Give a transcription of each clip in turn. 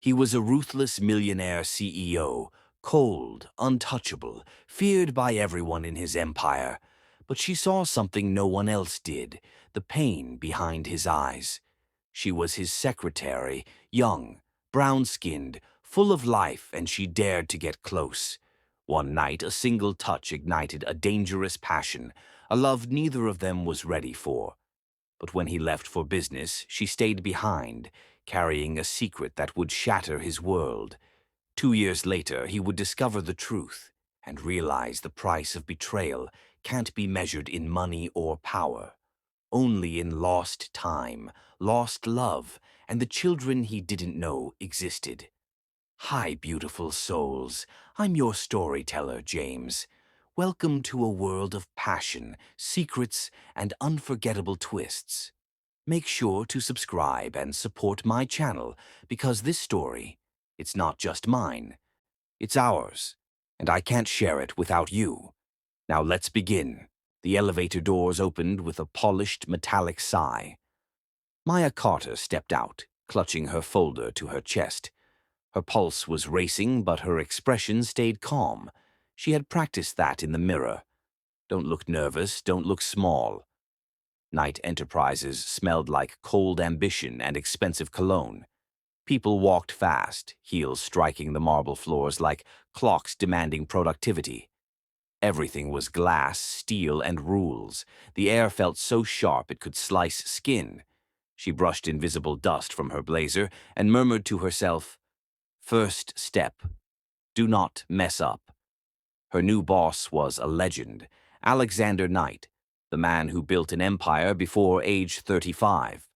He was a ruthless millionaire CEO, cold, untouchable, feared by everyone in his empire. But she saw something no one else did, the pain behind his eyes. She was his secretary, young, brown-skinned, full of life, and she dared to get close. One night, a single touch ignited a dangerous passion, a love neither of them was ready for. But when he left for business, she stayed behind, carrying a secret that would shatter his world. 2 years later, he would discover the truth and realize the price of betrayal can't be measured in money or power, only in lost time, lost love, and the children he didn't know existed. Hi, beautiful souls. I'm your storyteller, James. Welcome to a world of passion, secrets, and unforgettable twists. Make sure to subscribe and support my channel because this story, it's not just mine, it's ours, and I can't share it without you. Now let's begin. The elevator doors opened with a polished metallic sigh. Maya Carter stepped out, clutching her folder to her chest. Her pulse was racing, but her expression stayed calm. She had practiced that in the mirror. Don't look nervous, don't look small. Knight Enterprises smelled like cold ambition and expensive cologne. People walked fast, heels striking the marble floors like clocks demanding productivity. Everything was glass, steel, and rules. The air felt so sharp it could slice skin. She brushed invisible dust from her blazer and murmured to herself, "First step. Do not mess up." Her new boss was a legend, Alexander Knight, the man who built an empire before age 35,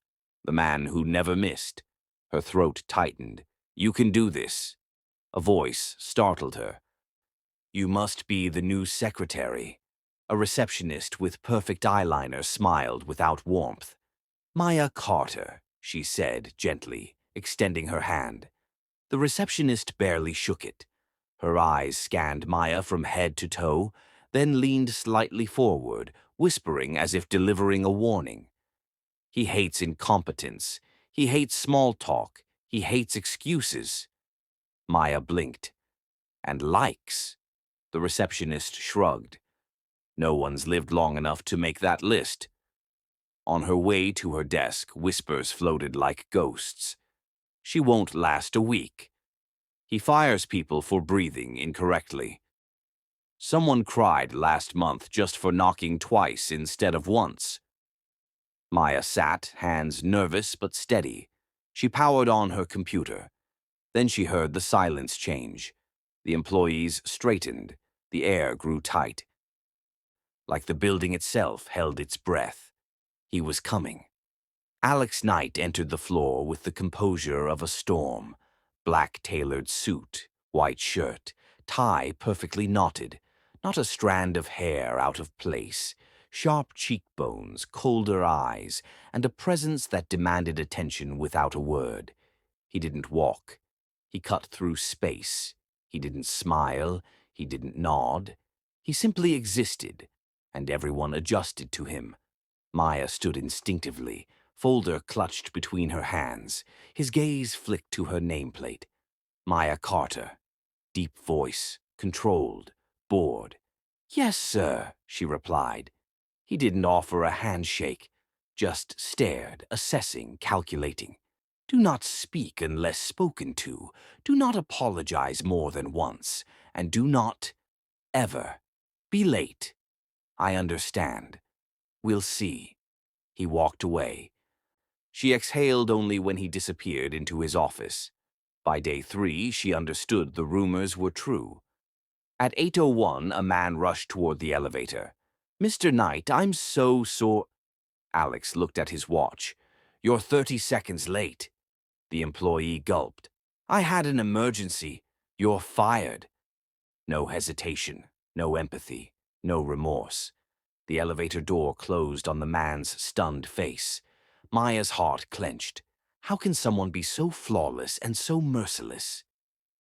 the man who never missed. Her throat tightened. "You can do this." A voice startled her. "You must be the new secretary." A receptionist with perfect eyeliner smiled without warmth. "Maya Carter," she said gently, extending her hand. The receptionist barely shook it. Her eyes scanned Maya from head to toe, then leaned slightly forward, whispering as if delivering a warning. "He hates incompetence. He hates small talk. He hates excuses." Maya blinked. "And likes." The receptionist shrugged. "No one's lived long enough to make that list." On her way to her desk, whispers floated like ghosts. "She won't last a week. He fires people for breathing incorrectly. Someone cried last month just for knocking twice instead of once." Maya sat, hands nervous but steady. She powered on her computer. Then she heard the silence change. The employees straightened. The air grew tight. Like the building itself held its breath. He was coming. Alex Knight entered the floor with the composure of a storm. Black tailored suit, white shirt, tie perfectly knotted, not a strand of hair out of place, sharp cheekbones, colder eyes, and a presence that demanded attention without a word. He didn't walk. He cut through space. He didn't smile. He didn't nod. He simply existed, and everyone adjusted to him. Maya stood instinctively, folder clutched between her hands. His gaze flicked to her nameplate. Maya Carter. Deep voice, controlled, bored. "Yes, sir," she replied. He didn't offer a handshake, just stared, assessing, calculating. "Do not speak unless spoken to. Do not apologize more than once. And do not, ever, be late. I understand. We'll see." He walked away. She exhaled only when he disappeared into his office. By day 3, she understood the rumors were true. At 8:01, a man rushed toward the elevator. "Mr. Knight, I'm so sore." Alex looked at his watch. "You're 30 seconds late." The employee gulped. "I had an emergency." "You're fired." No hesitation, no empathy, no remorse. The elevator door closed on the man's stunned face. Maya's heart clenched. How can someone be so flawless and so merciless?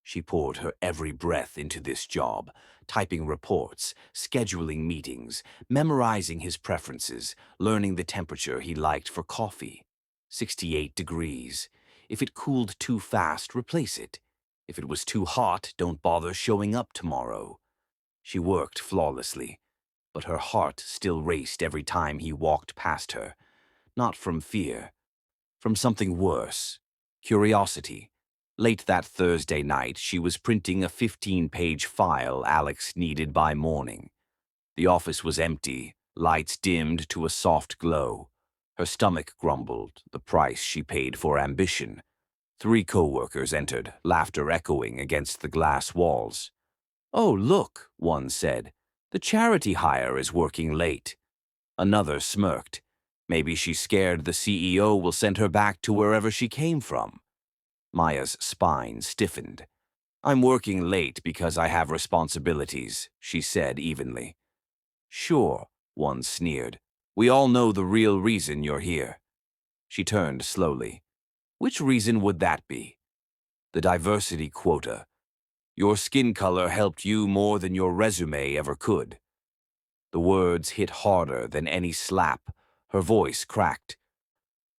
She poured her every breath into this job, typing reports, scheduling meetings, memorizing his preferences, learning the temperature he liked for coffee. 68 degrees. If it cooled too fast, replace it. If it was too hot, don't bother showing up tomorrow. She worked flawlessly, but her heart still raced every time he walked past her. Not from fear, from something worse. Curiosity. Late that Thursday night, she was printing a 15-page file Alex needed by morning. The office was empty, lights dimmed to a soft glow. Her stomach grumbled, the price she paid for ambition. 3 co-workers entered, laughter echoing against the glass walls. "Oh, look," one said. "The charity hire is working late." Another smirked. "Maybe she's scared the CEO will send her back to wherever she came from." Maya's spine stiffened. "I'm working late because I have responsibilities," she said evenly. "Sure," one sneered. "We all know the real reason you're here." She turned slowly. "Which reason would that be?" "The diversity quota. Your skin color helped you more than your resume ever could." The words hit harder than any slap. Her voice cracked.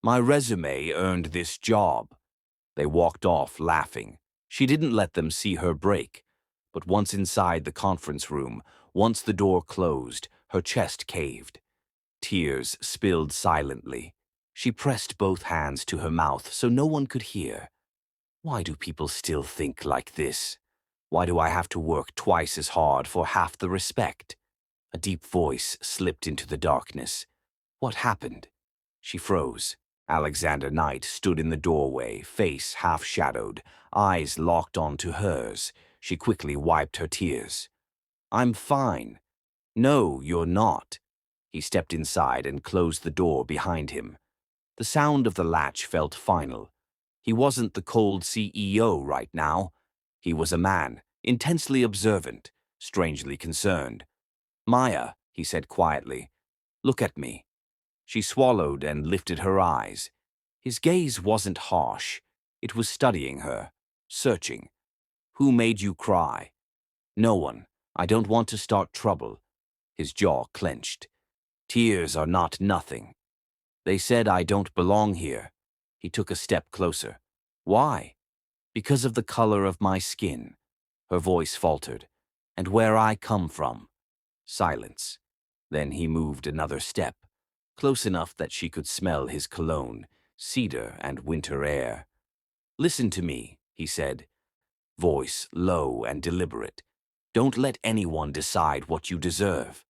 "My resume earned this job." They walked off, laughing. She didn't let them see her break. But once inside the conference room, once the door closed, her chest caved. Tears spilled silently. She pressed both hands to her mouth so no one could hear. Why do people still think like this? Why do I have to work twice as hard for half the respect? A deep voice slipped into the darkness. "What happened?" She froze. Alexander Knight stood in the doorway, face half-shadowed, eyes locked onto hers. She quickly wiped her tears. "I'm fine." "No, you're not." He stepped inside and closed the door behind him. The sound of the latch felt final. He wasn't the cold CEO right now. He was a man, intensely observant, strangely concerned. "Maya," he said quietly, "look at me." She swallowed and lifted her eyes. His gaze wasn't harsh. It was studying her, searching. "Who made you cry?" "No one. I don't want to start trouble." His jaw clenched. "Tears are not nothing." "They said I don't belong here." He took a step closer. "Why?" "Because of the color of my skin." Her voice faltered. "And where I come from." Silence. Then he moved another step, close enough that she could smell his cologne, cedar and winter air. "Listen to me," he said, voice low and deliberate. "Don't let anyone decide what you deserve."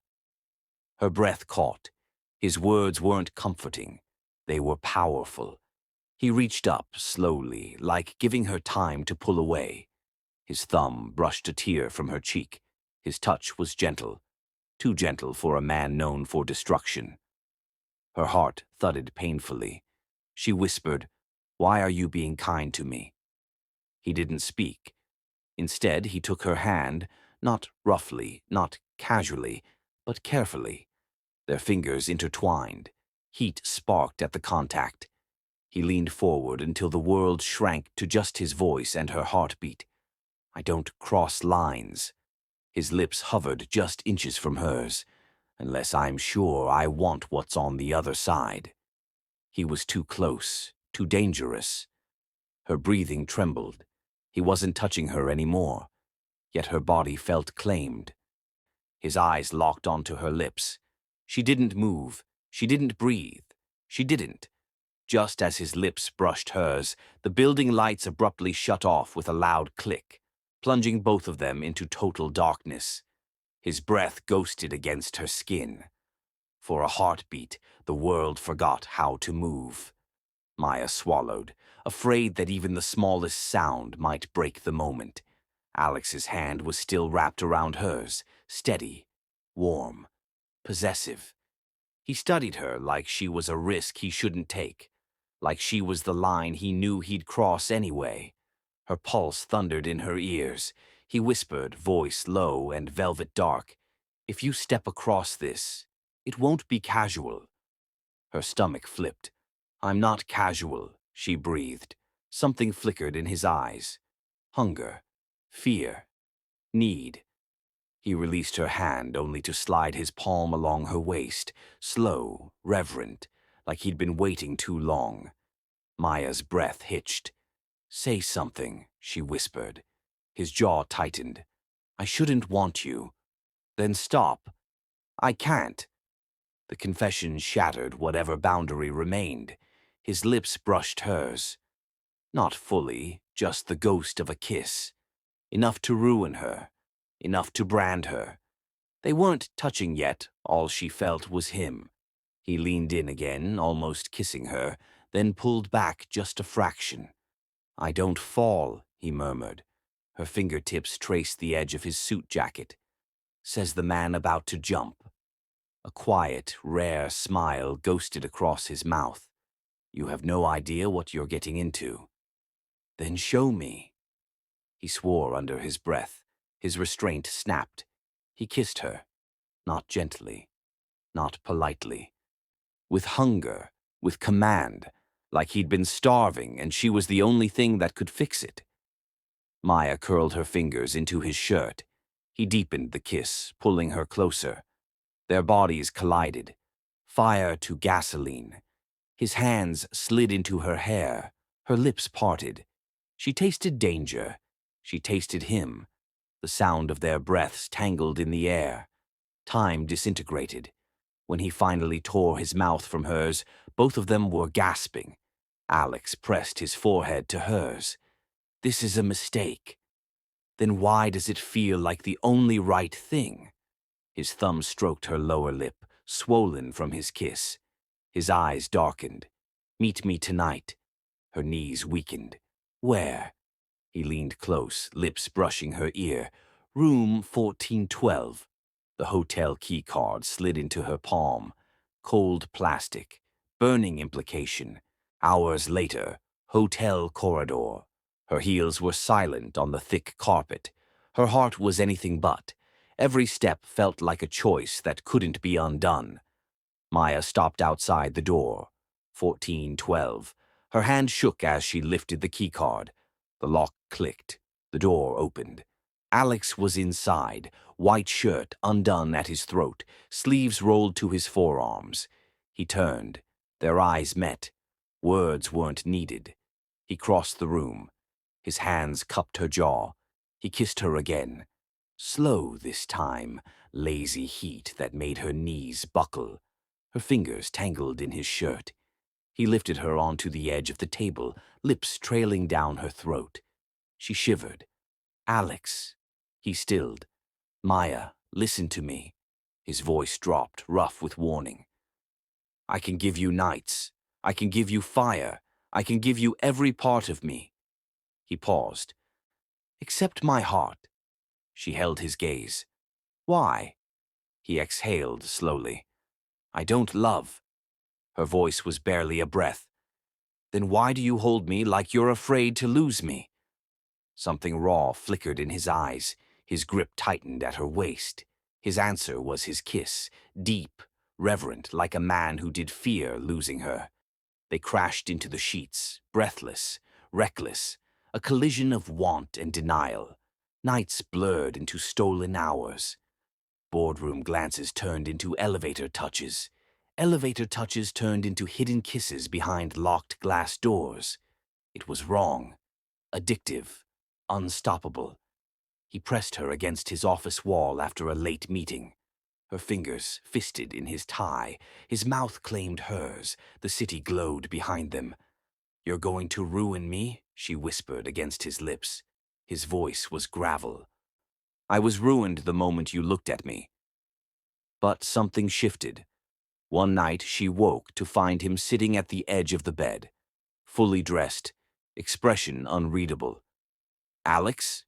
Her breath caught. His words weren't comforting. They were powerful. He reached up slowly, like giving her time to pull away. His thumb brushed a tear from her cheek. His touch was gentle, too gentle for a man known for destruction. Her heart thudded painfully. She whispered, "Why are you being kind to me?" He didn't speak. Instead, he took her hand, not roughly, not casually, but carefully. Their fingers intertwined. Heat sparked at the contact. He leaned forward until the world shrank to just his voice and her heartbeat. "I don't cross lines." His lips hovered just inches from hers. "Unless I'm sure I want what's on the other side." He was too close, too dangerous. Her breathing trembled. He wasn't touching her anymore, yet her body felt claimed. His eyes locked onto her lips. She didn't move. She didn't breathe. She didn't. Just as his lips brushed hers, the building lights abruptly shut off with a loud click, plunging both of them into total darkness. His breath ghosted against her skin. For a heartbeat, the world forgot how to move. Maya swallowed, afraid that even the smallest sound might break the moment. Alex's hand was still wrapped around hers, steady, warm, possessive. He studied her like she was a risk he shouldn't take, like she was the line he knew he'd cross anyway. Her pulse thundered in her ears. He whispered, voice low and velvet dark, "If you step across this, it won't be casual." Her stomach flipped. "I'm not casual," she breathed. Something flickered in his eyes. Hunger, fear, need. He released her hand only to slide his palm along her waist, slow, reverent, like he'd been waiting too long. Maya's breath hitched. "Say something," she whispered. His jaw tightened. "I shouldn't want you." "Then stop." "I can't." The confession shattered whatever boundary remained. His lips brushed hers. Not fully, just the ghost of a kiss. Enough to ruin her. Enough to brand her. They weren't touching yet. All she felt was him. He leaned in again, almost kissing her, then pulled back just a fraction. "I don't fall," he murmured. Her fingertips traced the edge of his suit jacket. "Says the man about to jump." A quiet, rare smile ghosted across his mouth. "You have no idea what you're getting into." "Then show me." He swore under his breath. His restraint snapped. He kissed her. Not gently. Not politely. With hunger. With command. Like he'd been starving and she was the only thing that could fix it. Maya curled her fingers into his shirt. He deepened the kiss, pulling her closer. Their bodies collided. Fire to gasoline. His hands slid into her hair. Her lips parted. She tasted danger. She tasted him. The sound of their breaths tangled in the air. Time disintegrated. When he finally tore his mouth from hers, both of them were gasping. Alex pressed his forehead to hers. "This is a mistake." "Then why does it feel like the only right thing?" His thumb stroked her lower lip, swollen from his kiss. His eyes darkened. "Meet me tonight." Her knees weakened. "Where?" He leaned close, lips brushing her ear. "Room 1412. The hotel key card slid into her palm. Cold plastic. Burning implication. Hours later, hotel corridor. Her heels were silent on the thick carpet. Her heart was anything but. Every step felt like a choice that couldn't be undone. Maya stopped outside the door. 1412. Her hand shook as she lifted the keycard. The lock clicked. The door opened. Alex was inside, white shirt undone at his throat, sleeves rolled to his forearms. He turned. Their eyes met. Words weren't needed. He crossed the room. His hands cupped her jaw. He kissed her again. Slow this time, lazy heat that made her knees buckle. Her fingers tangled in his shirt. He lifted her onto the edge of the table, lips trailing down her throat. She shivered. "Alex." He stilled. "Maya, listen to me." His voice dropped, rough with warning. "I can give you nights. I can give you fire. I can give you every part of me." He paused. "Except my heart." She held his gaze. "Why?" He exhaled slowly. "I don't love." Her voice was barely a breath. "Then why do you hold me like you're afraid to lose me?" Something raw flickered in his eyes. His grip tightened at her waist. His answer was his kiss, deep, reverent, like a man who did fear losing her. They crashed into the sheets, breathless, reckless, a collision of want and denial. Nights blurred into stolen hours. Boardroom glances turned into elevator touches. Elevator touches turned into hidden kisses behind locked glass doors. It was wrong, addictive, unstoppable. He pressed her against his office wall after a late meeting. Her fingers fisted in his tie. His mouth claimed hers. The city glowed behind them. "You're going to ruin me?" she whispered against his lips. His voice was gravel. "I was ruined the moment you looked at me." But something shifted. One night she woke to find him sitting at the edge of the bed, fully dressed, expression unreadable. "Alex?"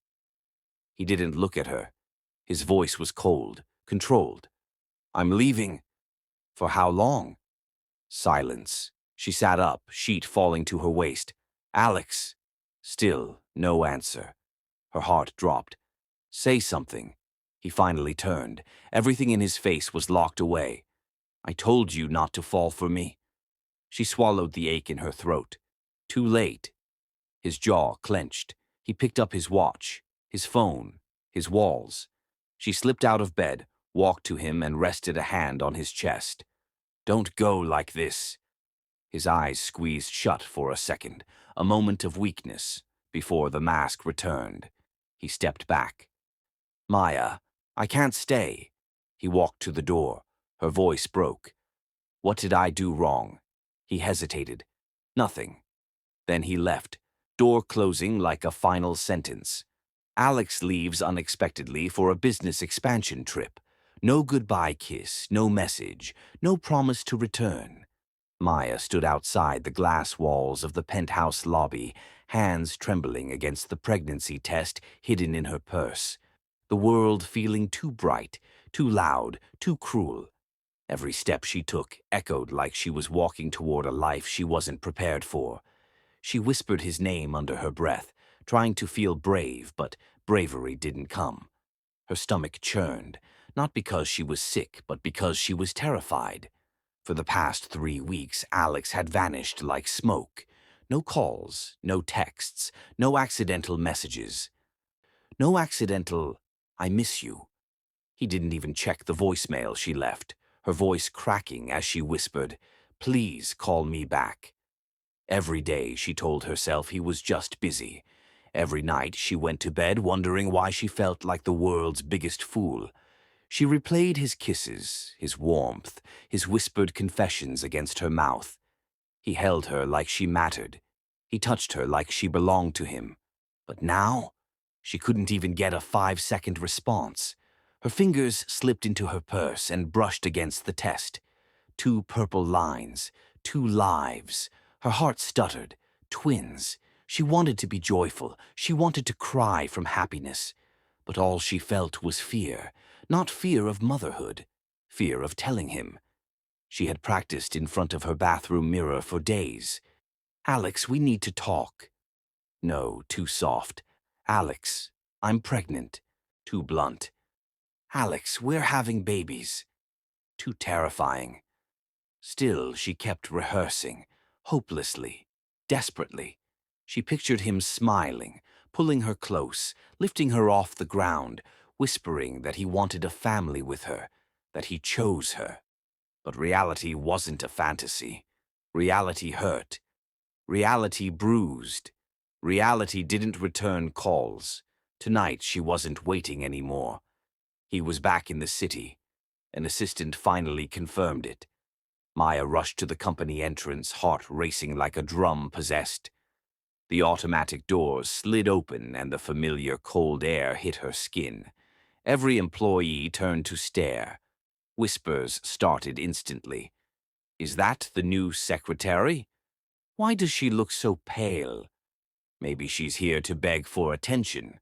He didn't look at her. His voice was cold, controlled. "I'm leaving." "For how long?" Silence. She sat up, sheet falling to her waist. "Alex." Still no answer. Her heart dropped. "Say something." He finally turned. Everything in his face was locked away. "I told you not to fall for me." She swallowed the ache in her throat. Too late. His jaw clenched. He picked up his watch, his phone, his walls. She slipped out of bed, walked to him and rested a hand on his chest. "Don't go like this." His eyes squeezed shut for a second, a moment of weakness, before the mask returned. He stepped back. Maya, I can't stay. He walked to the door. Her voice broke. What did I do wrong? He hesitated. Nothing. Then he left, door closing like a final sentence. Alex leaves unexpectedly for a business expansion trip. No goodbye kiss, no message, no promise to return. Maya stood outside the glass walls of the penthouse lobby, hands trembling against the pregnancy test hidden in her purse. The world feeling too bright, too loud, too cruel. Every step she took echoed like she was walking toward a life she wasn't prepared for. She whispered his name under her breath, trying to feel brave, but bravery didn't come. Her stomach churned, not because she was sick, but because she was terrified. For the past 3 weeks, Alex had vanished like smoke. No calls, no texts, no accidental messages. No accidental, I miss you. He didn't even check the voicemail she left, her voice cracking as she whispered, please call me back. Every day she told herself he was just busy. Every night she went to bed wondering why she felt like the world's biggest fool. She replayed his kisses, his warmth, his whispered confessions against her mouth. He held her like she mattered. He touched her like she belonged to him. But now, she couldn't even get a 5-second response. Her fingers slipped into her purse and brushed against the test. 2 purple lines, 2 lives. Her heart stuttered. Twins. She wanted to be joyful. She wanted to cry from happiness. But all she felt was fear. Not fear of motherhood. Fear of telling him. She had practiced in front of her bathroom mirror for days. Alex, we need to talk. No, too soft. Alex, I'm pregnant. Too blunt. Alex, we're having babies. Too terrifying. Still, she kept rehearsing, hopelessly, desperately. She pictured him smiling, pulling her close, lifting her off the ground, whispering that he wanted a family with her, that he chose her. But reality wasn't a fantasy. Reality hurt. Reality bruised. Reality didn't return calls. Tonight she wasn't waiting anymore. He was back in the city. An assistant finally confirmed it. Maya rushed to the company entrance, heart racing like a drum possessed. The automatic doors slid open and the familiar cold air hit her skin. Every employee turned to stare. Whispers started instantly. Is that the new secretary? Why does she look so pale? Maybe she's here to beg for attention.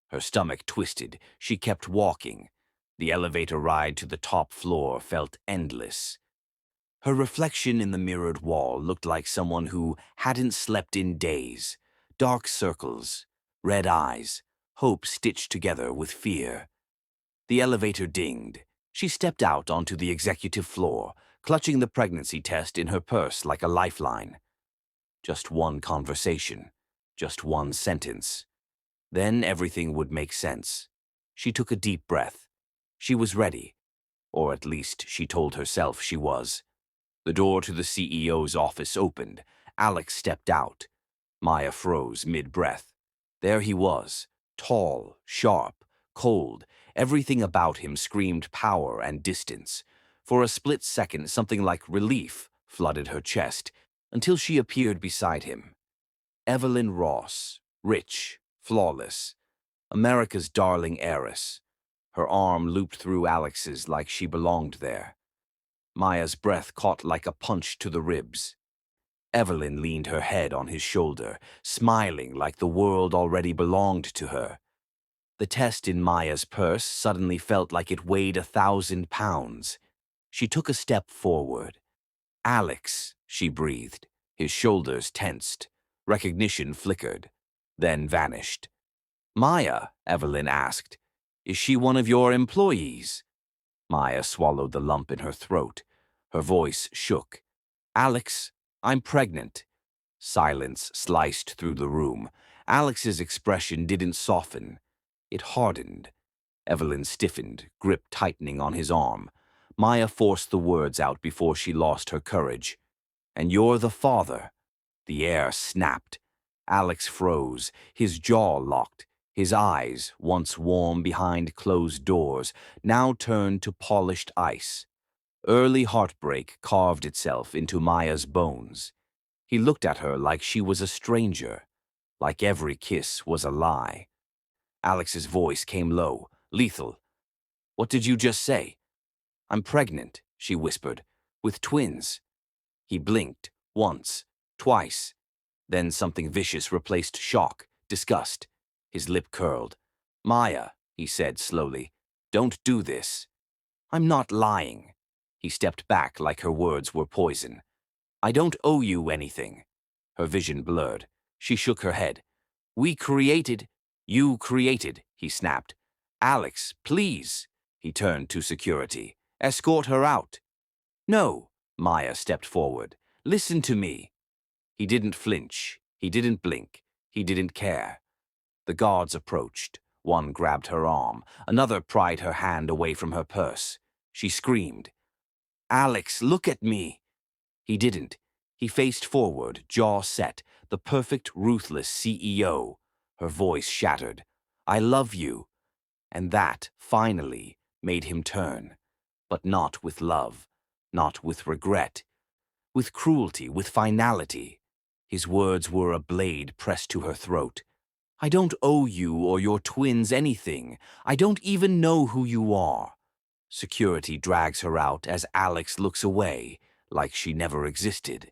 Her stomach twisted. She kept walking. The elevator ride to the top floor felt endless. Her reflection in the mirrored wall looked like someone who hadn't slept in days. Dark circles, red eyes, hope stitched together with fear. The elevator dinged. She stepped out onto the executive floor, clutching the pregnancy test in her purse like a lifeline. Just one conversation, just one sentence. Then everything would make sense. She took a deep breath. She was ready, or at least she told herself she was. The door to the CEO's office opened. Alex stepped out. Maya froze mid-breath. There he was, tall, sharp, cold. Everything about him screamed power and distance. For a split second, something like relief flooded her chest, until she appeared beside him. Evelyn Ross, rich, flawless, America's darling heiress. Her arm looped through Alex's like she belonged there. Maya's breath caught like a punch to the ribs. Evelyn leaned her head on his shoulder, smiling like the world already belonged to her. The test in Maya's purse suddenly felt like it weighed 1,000 pounds. She took a step forward. Alex, she breathed. His shoulders tensed. Recognition flickered, then vanished. Maya, Evelyn asked, is she one of your employees? Maya swallowed the lump in her throat. Her voice shook. Alex, I'm pregnant. Silence sliced through the room. Alex's expression didn't soften. It hardened. Evelyn stiffened, grip tightening on his arm. Maya forced the words out before she lost her courage. And you're the father." The air snapped. Alex froze, his jaw locked. His eyes, once warm behind closed doors, now turned to polished ice. Early heartbreak carved itself into Maya's bones. He looked at her like she was a stranger, like every kiss was a lie. Alex's voice came low, lethal. "What did you just say?" "I'm pregnant," she whispered, "with twins." He blinked, once, twice. Then something vicious replaced shock, disgust. His lip curled. "Maya," he said slowly, "don't do this." "I'm not lying." He stepped back like her words were poison. "I don't owe you anything." Her vision blurred. She shook her head. "We created—" "You created," he snapped. "Alex, please." He turned to security. "Escort her out." "No." Maya stepped forward. "Listen to me." He didn't flinch. He didn't blink. He didn't care. The guards approached. One grabbed her arm. Another pried her hand away from her purse. She screamed. "Alex, look at me." He didn't. He faced forward, jaw set, the perfect, ruthless CEO. Her voice shattered. "I love you." And that, finally, made him turn. But not with love. Not with regret. With cruelty, with finality. His words were a blade pressed to her throat. "I don't owe you or your twins anything. I don't even know who you are." Security drags her out as Alex looks away, like she never existed.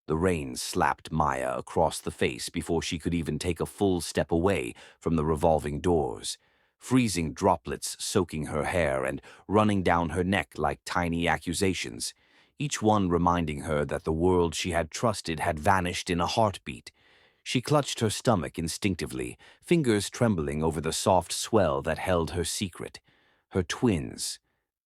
The rain slapped Maya across the face before she could even take a full step away from the revolving doors, freezing droplets soaking her hair and running down her neck like tiny accusations, each one reminding her that the world she had trusted had vanished in a heartbeat. She clutched her stomach instinctively, fingers trembling over the soft swell that held her secret. Her twins.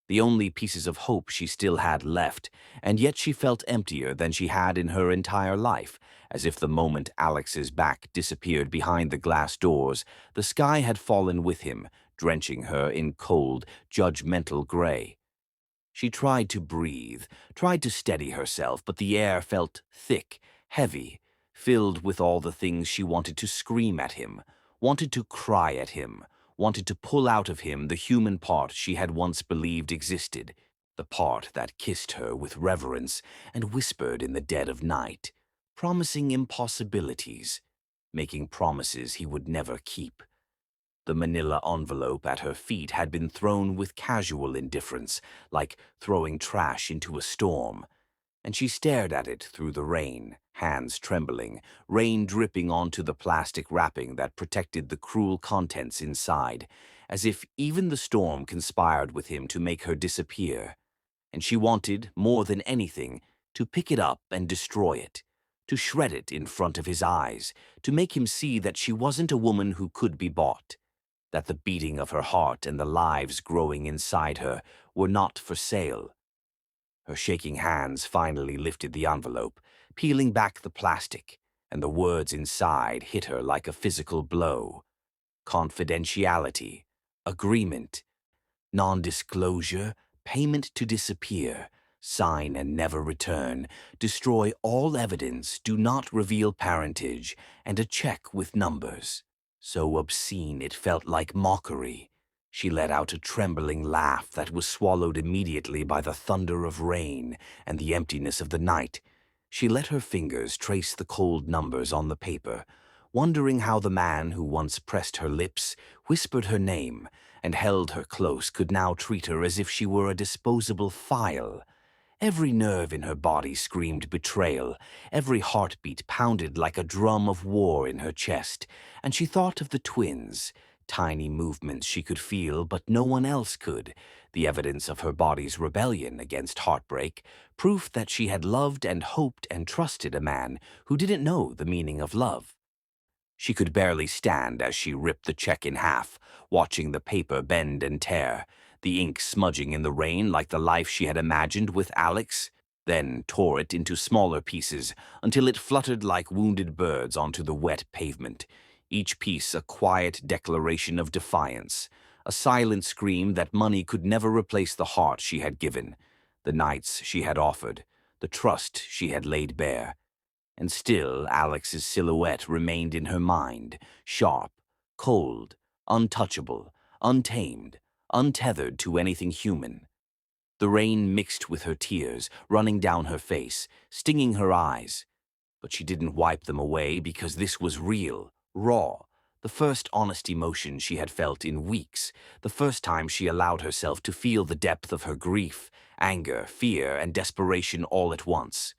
The only pieces of hope she still had left, and yet she felt emptier than she had in her entire life, as if the moment Alex's back disappeared behind the glass doors, the sky had fallen with him, drenching her in cold, judgmental gray. She tried to breathe, tried to steady herself, but the air felt thick, heavy, filled with all the things she wanted to scream at him, wanted to cry at him, wanted to pull out of him the human part she had once believed existed, the part that kissed her with reverence and whispered in the dead of night, promising impossibilities, making promises he would never keep. The manila envelope at her feet had been thrown with casual indifference, like throwing trash into a storm, and she stared at it through the rain, hands trembling, rain dripping onto the plastic wrapping that protected the cruel contents inside, as if even the storm conspired with him to make her disappear. And she wanted, more than anything, to pick it up and destroy it, to shred it in front of his eyes, to make him see that she wasn't a woman who could be bought, that the beating of her heart and the lives growing inside her were not for sale. Her shaking hands finally lifted the envelope, peeling back the plastic, and the words inside hit her like a physical blow. Confidentiality, agreement, non-disclosure, payment to disappear, sign and never return, destroy all evidence, do not reveal parentage, and a check with numbers. So obscene it felt like mockery. She let out a trembling laugh that was swallowed immediately by the thunder of rain and the emptiness of the night. She let her fingers trace the cold numbers on the paper, wondering how the man who once pressed her lips, whispered her name, and held her close could now treat her as if she were a disposable file. Every nerve in her body screamed betrayal, every heartbeat pounded like a drum of war in her chest, and she thought of the twins, tiny movements she could feel but no one else could, the evidence of her body's rebellion against heartbreak, proof that she had loved and hoped and trusted a man who didn't know the meaning of love. She could barely stand as she ripped the check in half, watching the paper bend and tear, the ink smudging in the rain like the life she had imagined with Alex, then tore it into smaller pieces until it fluttered like wounded birds onto the wet pavement, each piece a quiet declaration of defiance, a silent scream that money could never replace the heart she had given, the nights she had offered, the trust she had laid bare. And still Alex's silhouette remained in her mind, sharp, cold, untouchable, untamed, untethered to anything human. The rain mixed with her tears, running down her face, stinging her eyes. But she didn't wipe them away because this was real, raw, the first honest emotion she had felt in weeks, the first time she allowed herself to feel the depth of her grief, anger, fear, and desperation all at once.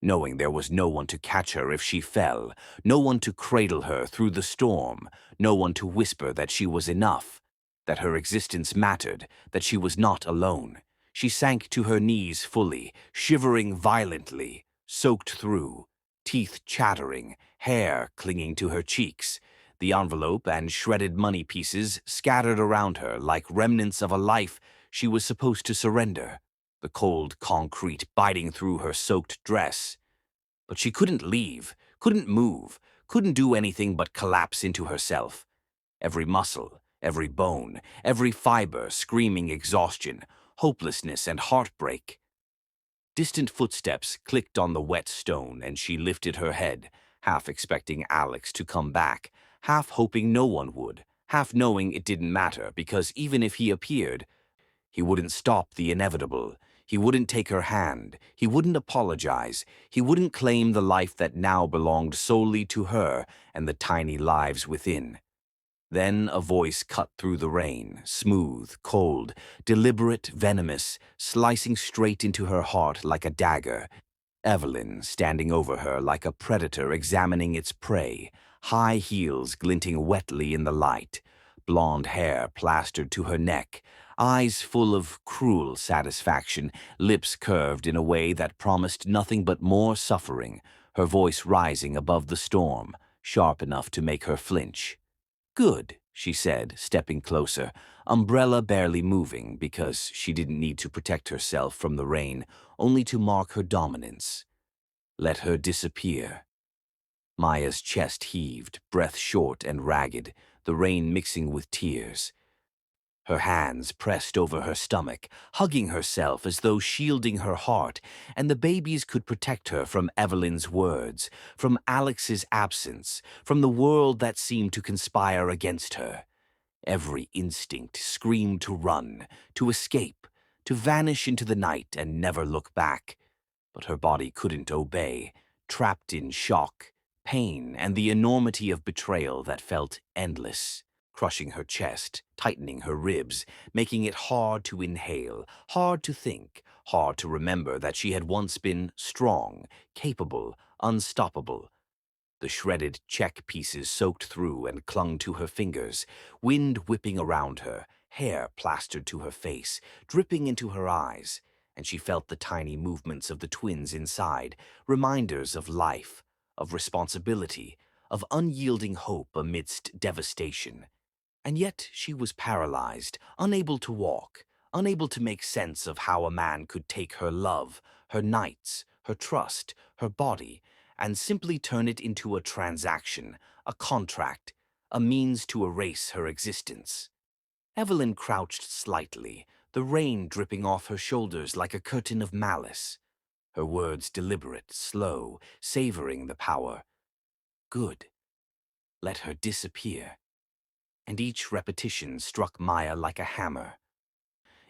Knowing there was no one to catch her if she fell, no one to cradle her through the storm, no one to whisper that she was enough, that her existence mattered, that she was not alone. She sank to her knees fully, shivering violently, soaked through, teeth chattering, hair clinging to her cheeks, the envelope and shredded money pieces scattered around her like remnants of a life she was supposed to surrender, the cold concrete biting through her soaked dress. But she couldn't leave, couldn't move, couldn't do anything but collapse into herself. Every muscle, every bone, every fiber screaming exhaustion, hopelessness, and heartbreak. Distant footsteps clicked on the wet stone, and she lifted her head, half expecting Alex to come back, half hoping no one would, half knowing it didn't matter because even if he appeared, he wouldn't stop the inevitable. He wouldn't take her hand. He wouldn't apologize. He wouldn't claim the life that now belonged solely to her and the tiny lives within. Then a voice cut through the rain, smooth, cold, deliberate, venomous, slicing straight into her heart like a dagger. Evelyn, standing over her like a predator examining its prey, high heels glinting wetly in the light, blonde hair plastered to her neck, eyes full of cruel satisfaction, lips curved in a way that promised nothing but more suffering, her voice rising above the storm, sharp enough to make her flinch. "Good," she said, stepping closer, umbrella barely moving because she didn't need to protect herself from the rain, only to mark her dominance. "Let her disappear." Maya's chest heaved, breath short and ragged, the rain mixing with tears. Her hands pressed over her stomach, hugging herself as though shielding her heart, and the babies could protect her from Evelyn's words, from Alex's absence, from the world that seemed to conspire against her. Every instinct screamed to run, to escape, to vanish into the night and never look back. But her body couldn't obey, trapped in shock, pain, and the enormity of betrayal that felt endless, crushing her chest, tightening her ribs, making it hard to inhale, hard to think, hard to remember that she had once been strong, capable, unstoppable. The shredded check pieces soaked through and clung to her fingers, wind whipping around her, hair plastered to her face, dripping into her eyes, and she felt the tiny movements of the twins inside, reminders of life, of responsibility, of unyielding hope amidst devastation. And yet she was paralyzed, unable to walk, unable to make sense of how a man could take her love, her nights, her trust, her body, and simply turn it into a transaction, a contract, a means to erase her existence. Evelyn crouched slightly, the rain dripping off her shoulders like a curtain of malice. Her words deliberate, slow, savoring the power. Good. Let her disappear. And each repetition struck Maya like a hammer,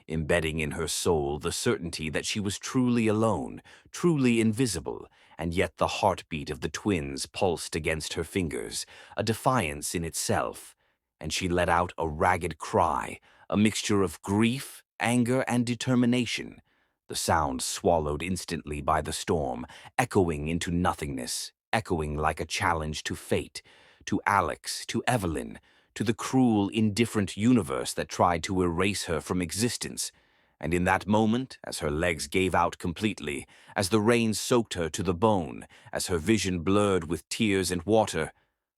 embedding in her soul the certainty that she was truly alone, truly invisible, and yet the heartbeat of the twins pulsed against her fingers, a defiance in itself, and she let out a ragged cry, a mixture of grief, anger, and determination, the sound swallowed instantly by the storm, echoing into nothingness, echoing like a challenge to fate, to Alex, to Evelyn, to the cruel, indifferent universe that tried to erase her from existence. And in that moment, as her legs gave out completely, as the rain soaked her to the bone, as her vision blurred with tears and water,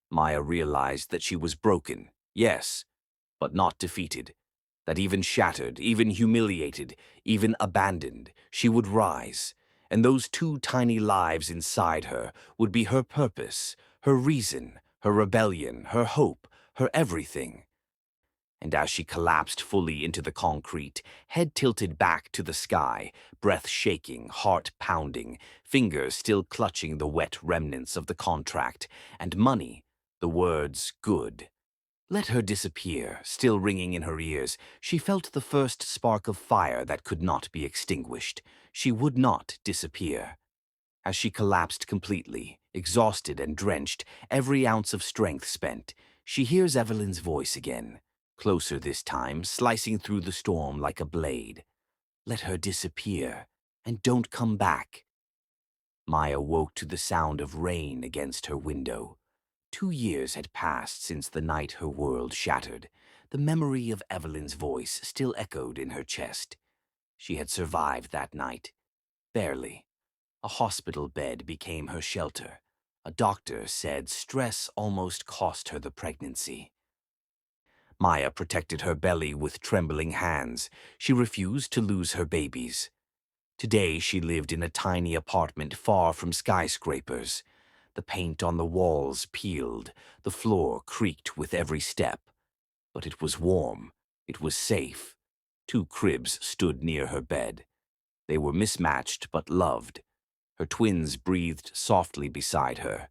Maya realized that she was broken, yes, but not defeated. That even shattered, even humiliated, even abandoned, she would rise. And those two tiny lives inside her would be her purpose, her reason, her rebellion, her hope, her everything. And as she collapsed fully into the concrete, head tilted back to the sky, breath shaking, heart pounding, fingers still clutching the wet remnants of the contract, and money, the words good. Let her disappear, still ringing in her ears. She felt the first spark of fire that could not be extinguished. She would not disappear. As she collapsed completely, exhausted and drenched, every ounce of strength spent, she hears Evelyn's voice again, closer this time, slicing through the storm like a blade. Let her disappear, and don't come back. Maya woke to the sound of rain against her window. 2 years had passed since the night her world shattered. The memory of Evelyn's voice still echoed in her chest. She had survived that night. Barely. A hospital bed became her shelter. A doctor said stress almost cost her the pregnancy. Maya protected her belly with trembling hands. She refused to lose her babies. Today she lived in a tiny apartment far from skyscrapers. The paint on the walls peeled, the floor creaked with every step. But it was warm, it was safe. 2 cribs stood near her bed. They were mismatched but loved. Her twins breathed softly beside her.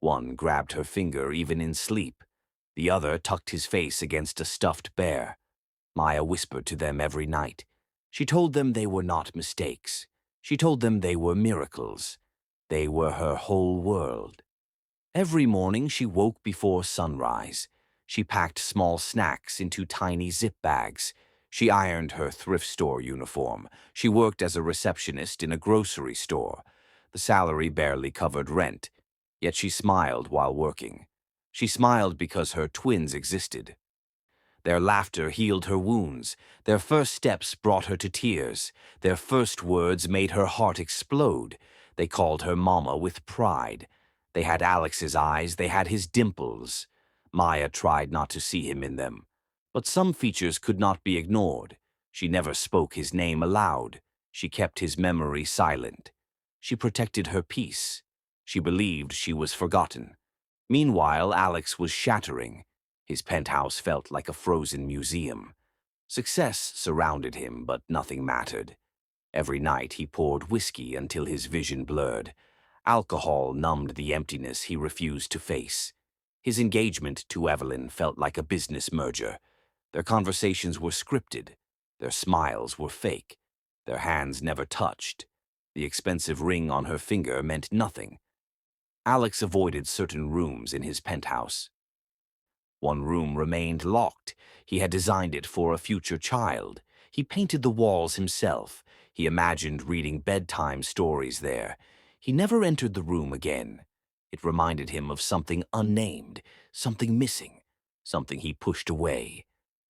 One grabbed her finger even in sleep. The other tucked his face against a stuffed bear. Maya whispered to them every night. She told them they were not mistakes. She told them they were miracles. They were her whole world. Every morning she woke before sunrise. She packed small snacks into tiny zip bags. She ironed her thrift store uniform. She worked as a receptionist in a grocery store. The salary barely covered rent, yet she smiled while working. She smiled because her twins existed. Their laughter healed her wounds. Their first steps brought her to tears. Their first words made her heart explode. They called her Mama with pride. They had Alex's eyes, they had his dimples. Maya tried not to see him in them. But some features could not be ignored. She never spoke his name aloud. She kept his memory silent. She protected her peace. She believed she was forgotten. Meanwhile, Alex was shattering. His penthouse felt like a frozen museum. Success surrounded him, but nothing mattered. Every night he poured whiskey until his vision blurred. Alcohol numbed the emptiness he refused to face. His engagement to Evelyn felt like a business merger. Their conversations were scripted. Their smiles were fake. Their hands never touched. The expensive ring on her finger meant nothing. Alex avoided certain rooms in his penthouse. One room remained locked. He had designed it for a future child. He painted the walls himself. He imagined reading bedtime stories there. He never entered the room again. It reminded him of something unnamed, something missing, something he pushed away.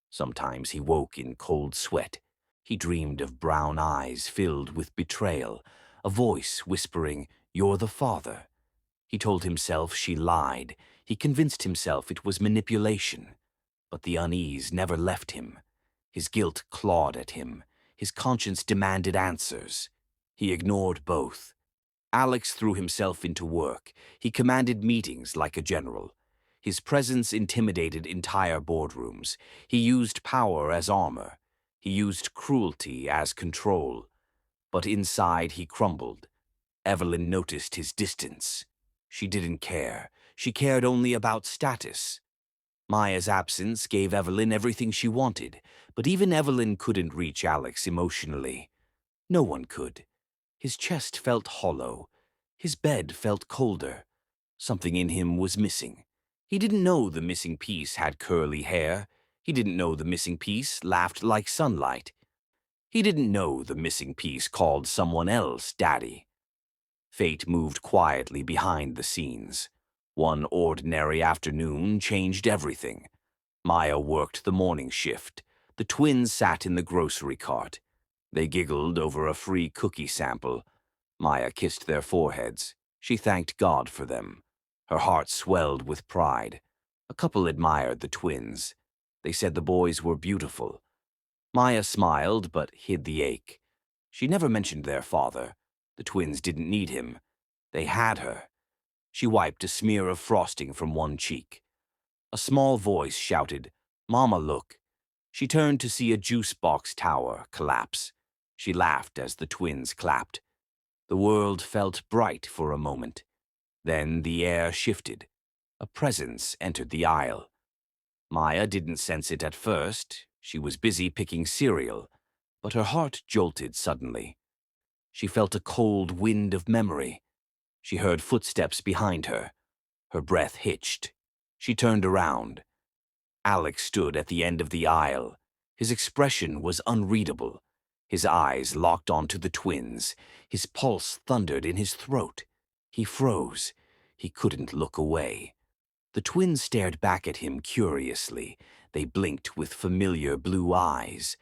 Sometimes he woke in cold sweat. He dreamed of brown eyes filled with betrayal, a voice whispering, "You're the father." He told himself she lied. He convinced himself it was manipulation. But the unease never left him. His guilt clawed at him. His conscience demanded answers. He ignored both. Alex threw himself into work. He commanded meetings like a general. His presence intimidated entire boardrooms. He used power as armor. He used cruelty as control. But inside he crumbled. Evelyn noticed his distance. She didn't care. She cared only about status. Maya's absence gave Evelyn everything she wanted, but even Evelyn couldn't reach Alex emotionally. No one could. His chest felt hollow. His bed felt colder. Something in him was missing. He didn't know the missing piece had curly hair. He didn't know the missing piece laughed like sunlight. He didn't know the missing piece called someone else Daddy. Fate moved quietly behind the scenes. One ordinary afternoon changed everything. Maya worked the morning shift. The twins sat in the grocery cart. They giggled over a free cookie sample. Maya kissed their foreheads. She thanked God for them. Her heart swelled with pride. A couple admired the twins. They said the boys were beautiful. Maya smiled but hid the ache. She never mentioned their father. The twins didn't need him. They had her. She wiped a smear of frosting from one cheek. A small voice shouted, "Mama, look." She turned to see a juice box tower collapse. She laughed as the twins clapped. The world felt bright for a moment. Then the air shifted. A presence entered the aisle. Maya didn't sense it at first. She was busy picking cereal, but her heart jolted suddenly. She felt a cold wind of memory. She heard footsteps behind her. Her breath hitched. She turned around. Alex stood at the end of the aisle. His expression was unreadable. His eyes locked onto the twins. His pulse thundered in his throat. He froze. He couldn't look away. The twins stared back at him curiously. They blinked with familiar blue eyes.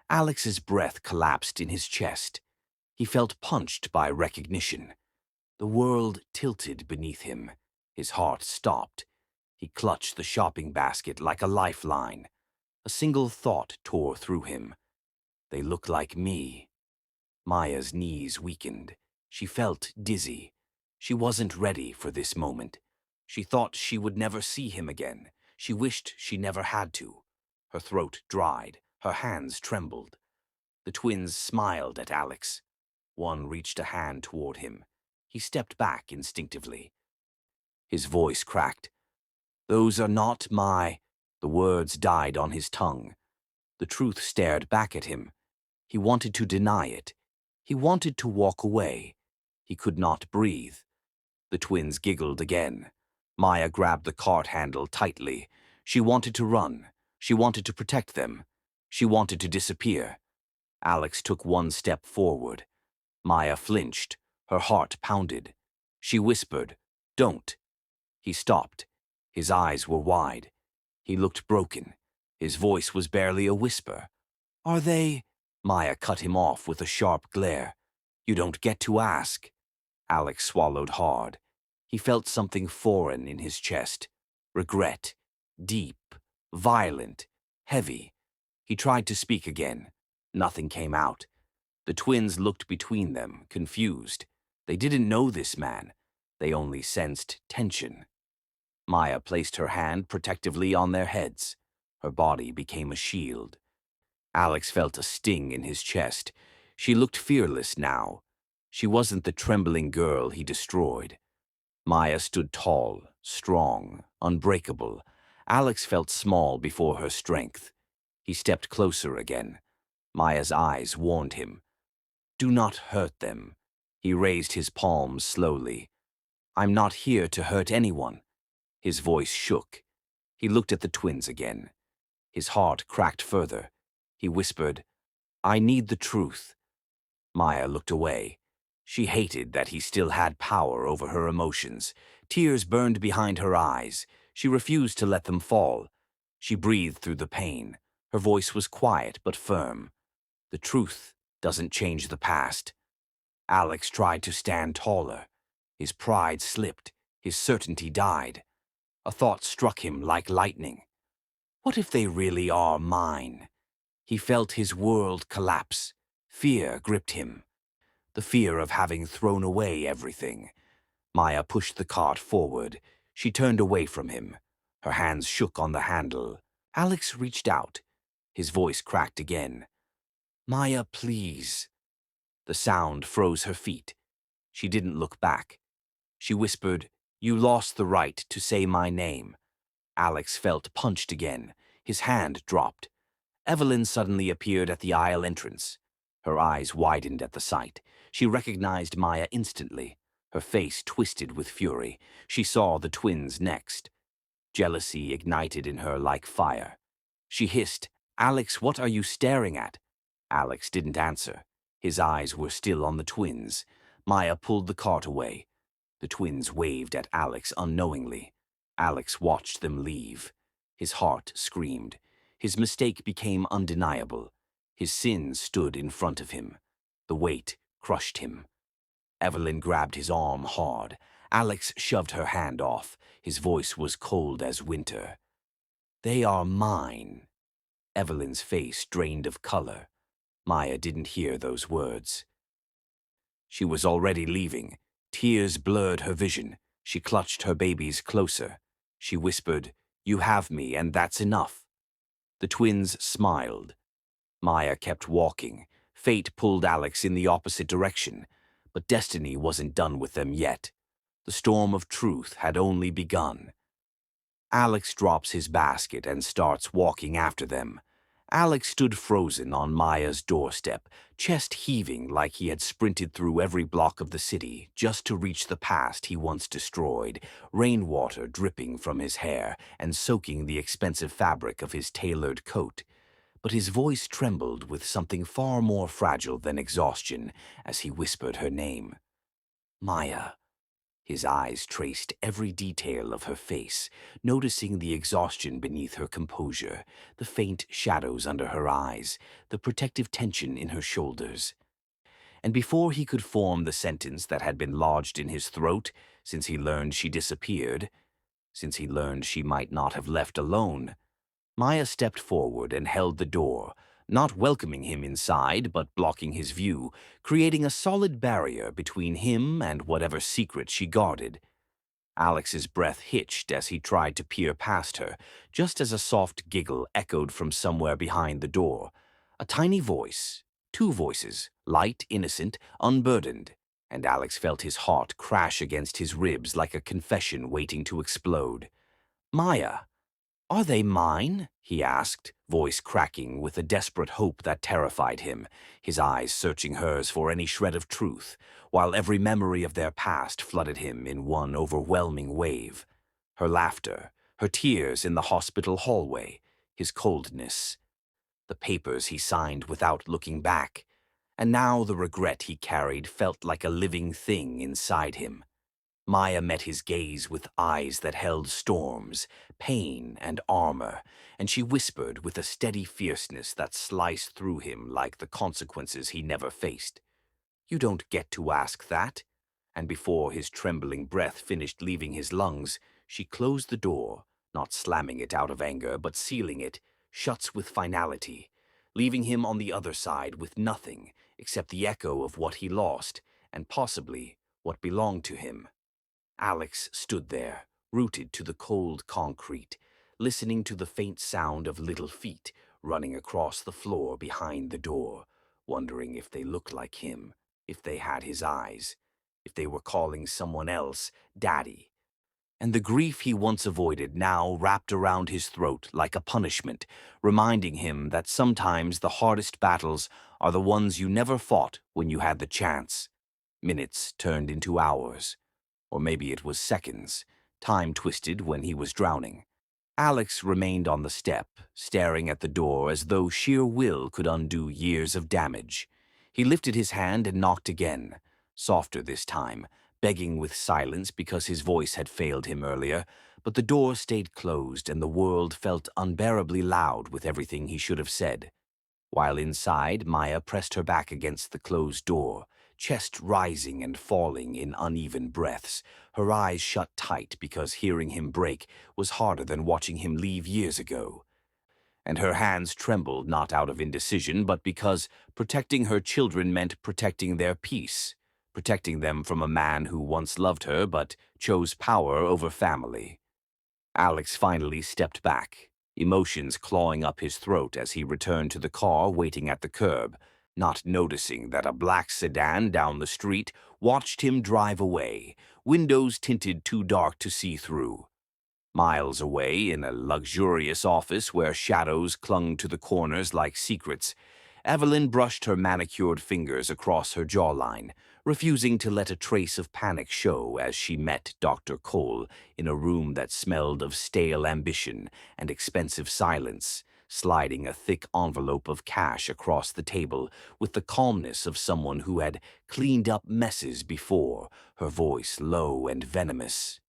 Alex's breath collapsed in his chest. He felt punched by recognition. The world tilted beneath him. His heart stopped. He clutched the shopping basket like a lifeline. A single thought tore through him. They look like me. Maya's knees weakened. She felt dizzy. She wasn't ready for this moment. She thought she would never see him again. She wished she never had to. Her throat dried. Her hands trembled. The twins smiled at Alex. One reached a hand toward him. He stepped back instinctively. His voice cracked. "Those are not my—" The words died on his tongue. The truth stared back at him. He wanted to deny it. He wanted to walk away. He could not breathe. The twins giggled again. Maya grabbed the cart handle tightly. She wanted to run. She wanted to protect them. She wanted to disappear. Alex took one step forward. Maya flinched. Her heart pounded. She whispered, "Don't." He stopped. His eyes were wide. He looked broken. His voice was barely a whisper. "Are they—" Maya cut him off with a sharp glare. "You don't get to ask." Alex swallowed hard. He felt something foreign in his chest. Regret. Deep. Violent. Heavy. He tried to speak again. Nothing came out. The twins looked between them, confused. They didn't know this man. They only sensed tension. Maya placed her hand protectively on their heads. Her body became a shield. Alex felt a sting in his chest. She looked fearless now. She wasn't the trembling girl he destroyed. Maya stood tall, strong, unbreakable. Alex felt small before her strength. He stepped closer again. Maya's eyes warned him. "Do not hurt them." He raised his palms slowly. "I'm not here to hurt anyone." His voice shook. He looked at the twins again. His heart cracked further. He whispered, "I need the truth." Maya looked away. She hated that he still had power over her emotions. Tears burned behind her eyes. She refused to let them fall. She breathed through the pain. Her voice was quiet but firm. "The truth doesn't change the past." Alex tried to stand taller. His pride slipped. His certainty died. A thought struck him like lightning. What if they really are mine? He felt his world collapse. Fear gripped him. The fear of having thrown away everything. Maya pushed the cart forward. She turned away from him. Her hands shook on the handle. Alex reached out. His voice cracked again. "Maya, please." The sound froze her feet. She didn't look back. She whispered, "You lost the right to say my name." Alex felt punched again. His hand dropped. Evelyn suddenly appeared at the aisle entrance. Her eyes widened at the sight. She recognized Maya instantly. Her face twisted with fury. She saw the twins next. Jealousy ignited in her like fire. She hissed, "Alex, what are you staring at?" Alex didn't answer. His eyes were still on the twins. Maya pulled the cart away. The twins waved at Alex unknowingly. Alex watched them leave. His heart screamed. His mistake became undeniable. His sin stood in front of him. The weight crushed him. Evelyn grabbed his arm hard. Alex shoved her hand off. His voice was cold as winter. "They are mine." Evelyn's face drained of color. Maya didn't hear those words. She was already leaving. Tears blurred her vision. She clutched her babies closer. She whispered, "You have me, and that's enough." The twins smiled. Maya kept walking. Fate pulled Alex in the opposite direction, but destiny wasn't done with them yet. The storm of truth had only begun. Alex drops his basket and starts walking after them. Alex stood frozen on Maya's doorstep, chest heaving like he had sprinted through every block of the city just to reach the past he once destroyed, rainwater dripping from his hair and soaking the expensive fabric of his tailored coat. But his voice trembled with something far more fragile than exhaustion as he whispered her name. Maya. His eyes traced every detail of her face, noticing the exhaustion beneath her composure, the faint shadows under her eyes, the protective tension in her shoulders. And before he could form the sentence that had been lodged in his throat, since he learned she disappeared, since he learned she might not have left alone, Maya stepped forward and held the door, not welcoming him inside but blocking his view, creating a solid barrier between him and whatever secret she guarded. Alex's breath hitched as he tried to peer past her, just as a soft giggle echoed from somewhere behind the door. A tiny voice, two voices, light, innocent, unburdened, and Alex felt his heart crash against his ribs like a confession waiting to explode. Maya. "Are they mine?" he asked, voice cracking with a desperate hope that terrified him, his eyes searching hers for any shred of truth, while every memory of their past flooded him in one overwhelming wave. Her laughter, her tears in the hospital hallway, his coldness, the papers he signed without looking back, and now the regret he carried felt like a living thing inside him. Maya met his gaze with eyes that held storms, pain, and armor, and she whispered with a steady fierceness that sliced through him like the consequences he never faced. "You don't get to ask that." And before his trembling breath finished leaving his lungs, she closed the door, not slamming it out of anger, but sealing it, shuts with finality, leaving him on the other side with nothing except the echo of what he lost, and possibly what belonged to him. Alex stood there, rooted to the cold concrete, listening to the faint sound of little feet running across the floor behind the door, wondering if they looked like him, if they had his eyes, if they were calling someone else Daddy. And the grief he once avoided now wrapped around his throat like a punishment, reminding him that sometimes the hardest battles are the ones you never fought when you had the chance. Minutes turned into hours. Or maybe it was seconds, time twisted when he was drowning. Alex remained on the step, staring at the door as though sheer will could undo years of damage. He lifted his hand and knocked again, softer this time, begging with silence because his voice had failed him earlier, but the door stayed closed and the world felt unbearably loud with everything he should have said. While inside, Maya pressed her back against the closed door, chest rising and falling in uneven breaths, her eyes shut tight because hearing him break was harder than watching him leave years ago. And her hands trembled not out of indecision, but because protecting her children meant protecting their peace, protecting them from a man who once loved her but chose power over family. Alex finally stepped back, emotions clawing up his throat as he returned to the car waiting at the curb, not noticing that a black sedan down the street watched him drive away, windows tinted too dark to see through. Miles away, in a luxurious office where shadows clung to the corners like secrets, Evelyn brushed her manicured fingers across her jawline, refusing to let a trace of panic show as she met Dr. Cole in a room that smelled of stale ambition and expensive silence, sliding a thick envelope of cash across the table with the calmness of someone who had cleaned up messes before, her voice low and venomous.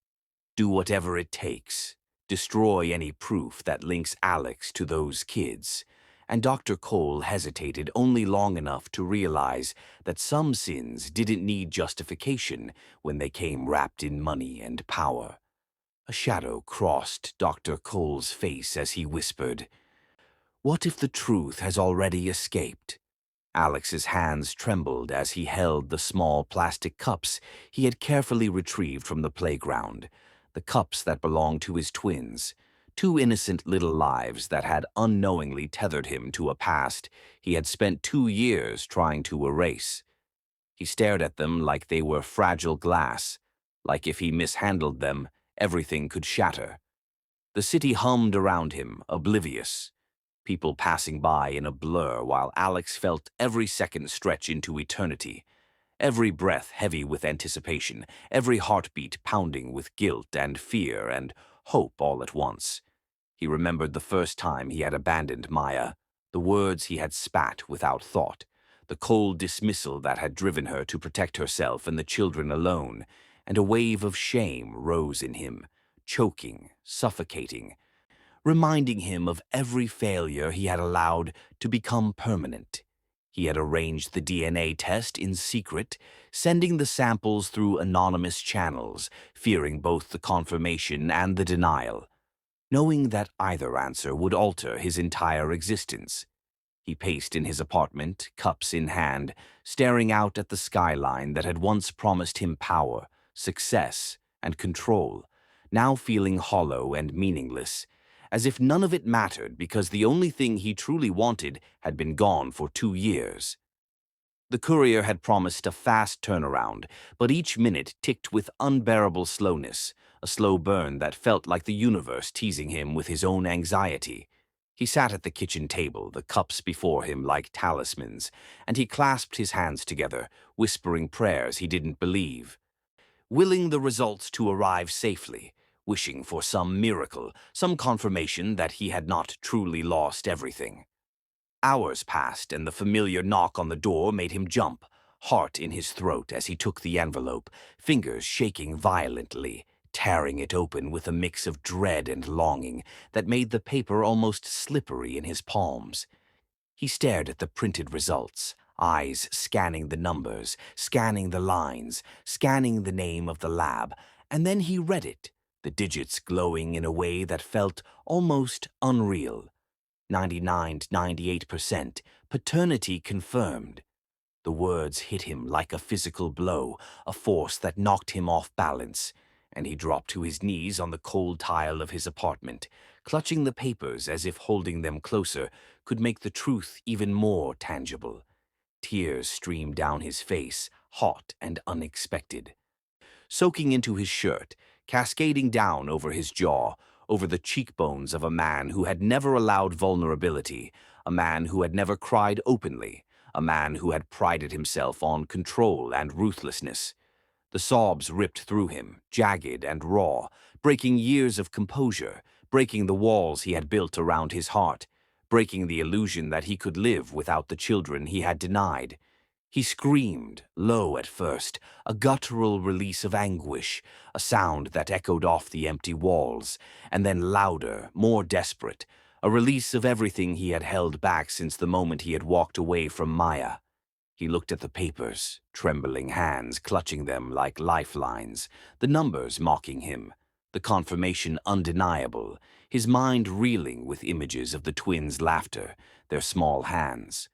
"Do whatever it takes. Destroy any proof that links Alex to those kids." And Dr. Cole hesitated only long enough to realize that some sins didn't need justification when they came wrapped in money and power. A shadow crossed Dr. Cole's face as he whispered, "What if the truth has already escaped?" Alex's hands trembled as he held the small plastic cups he had carefully retrieved from the playground, the cups that belonged to his twins, 2 innocent little lives that had unknowingly tethered him to a past he had spent 2 years trying to erase. He stared at them like they were fragile glass, like if he mishandled them, everything could shatter. The city hummed around him, oblivious, people passing by in a blur while Alex felt every second stretch into eternity, every breath heavy with anticipation, every heartbeat pounding with guilt and fear and hope all at once. He remembered the first time he had abandoned Maya, the words he had spat without thought, the cold dismissal that had driven her to protect herself and the children alone, and a wave of shame rose in him, choking, suffocating, reminding him of every failure he had allowed to become permanent. He had arranged the DNA test in secret, sending the samples through anonymous channels, fearing both the confirmation and the denial, knowing that either answer would alter his entire existence. He paced in his apartment, cups in hand, staring out at the skyline that had once promised him power, success, and control, now feeling hollow and meaningless, as if none of it mattered because the only thing he truly wanted had been gone for 2 years. The courier had promised a fast turnaround, but each minute ticked with unbearable slowness, a slow burn that felt like the universe teasing him with his own anxiety. He sat at the kitchen table, the cups before him like talismans, and he clasped his hands together, whispering prayers he didn't believe, willing the results to arrive safely, wishing for some miracle, some confirmation that he had not truly lost everything. Hours passed, and the familiar knock on the door made him jump, heart in his throat as he took the envelope, fingers shaking violently, tearing it open with a mix of dread and longing that made the paper almost slippery in his palms. He stared at the printed results, eyes scanning the numbers, scanning the lines, scanning the name of the lab, and then he read it, the digits glowing in a way that felt almost unreal. 99 to 98%, paternity confirmed. The words hit him like a physical blow, a force that knocked him off balance, and he dropped to his knees on the cold tile of his apartment, clutching the papers as if holding them closer could make the truth even more tangible. Tears streamed down his face, hot and unexpected, soaking into his shirt, cascading down over his jaw, over the cheekbones of a man who had never allowed vulnerability, a man who had never cried openly, a man who had prided himself on control and ruthlessness. The sobs ripped through him, jagged and raw, breaking years of composure, breaking the walls he had built around his heart, breaking the illusion that he could live without the children he had denied. He screamed, low at first, a guttural release of anguish, a sound that echoed off the empty walls, and then louder, more desperate, a release of everything he had held back since the moment he had walked away from Maya. He looked at the papers, trembling hands clutching them like lifelines, the numbers mocking him, the confirmation undeniable, his mind reeling with images of the twins' laughter, their small hands,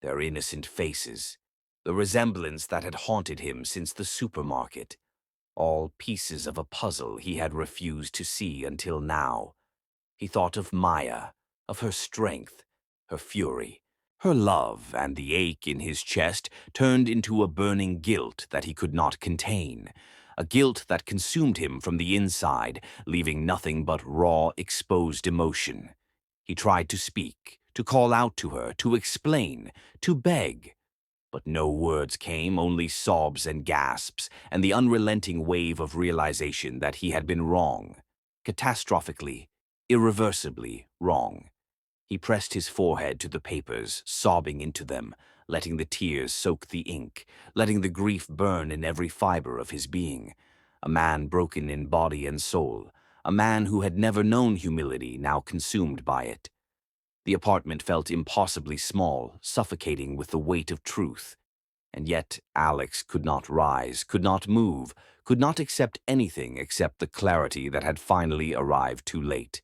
their innocent faces, the resemblance that had haunted him since the supermarket, all pieces of a puzzle he had refused to see until now. He thought of Maya, of her strength, her fury, her love, and the ache in his chest turned into a burning guilt that he could not contain, a guilt that consumed him from the inside, leaving nothing but raw, exposed emotion. He tried to speak, to call out to her, to explain, to beg. But no words came, only sobs and gasps, and the unrelenting wave of realization that he had been wrong, catastrophically, irreversibly wrong. He pressed his forehead to the papers, sobbing into them, letting the tears soak the ink, letting the grief burn in every fiber of his being. A man broken in body and soul, a man who had never known humility, now consumed by it. The apartment felt impossibly small, suffocating with the weight of truth. And yet Alex could not rise, could not move, could not accept anything except the clarity that had finally arrived too late.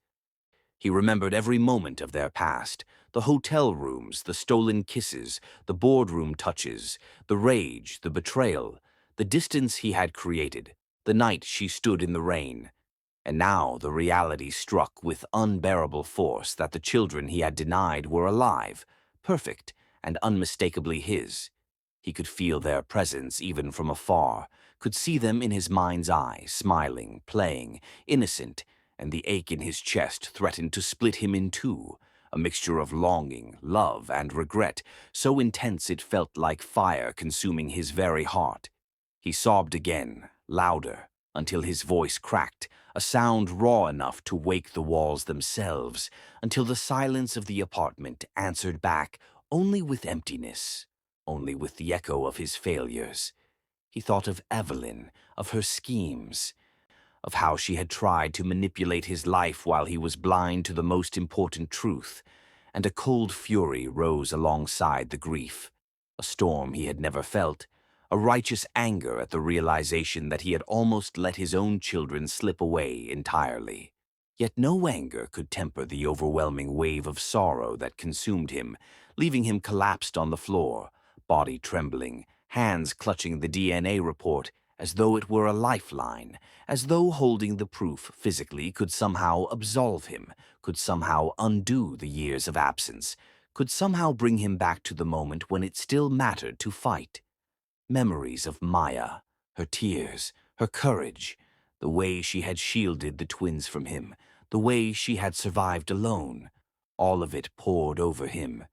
He remembered every moment of their past, the hotel rooms, the stolen kisses, the boardroom touches, the rage, the betrayal, the distance he had created, the night she stood in the rain. And now the reality struck with unbearable force that the children he had denied were alive, perfect, and unmistakably his. He could feel their presence even from afar, could see them in his mind's eye, smiling, playing, innocent, and the ache in his chest threatened to split him in two, a mixture of longing, love, and regret, so intense it felt like fire consuming his very heart. He sobbed again, louder, until his voice cracked, a sound raw enough to wake the walls themselves, until the silence of the apartment answered back only with emptiness, only with the echo of his failures. He thought of Evelyn, of her schemes, of how she had tried to manipulate his life while he was blind to the most important truth, and a cold fury rose alongside the grief, a storm he had never felt, a righteous anger at the realization that he had almost let his own children slip away entirely. Yet no anger could temper the overwhelming wave of sorrow that consumed him, leaving him collapsed on the floor, body trembling, hands clutching the DNA report as though it were a lifeline, as though holding the proof physically could somehow absolve him, could somehow undo the years of absence, could somehow bring him back to the moment when it still mattered to fight. Memories of Maya, her tears, her courage, the way she had shielded the twins from him, the way she had survived alone, all of it poured over him.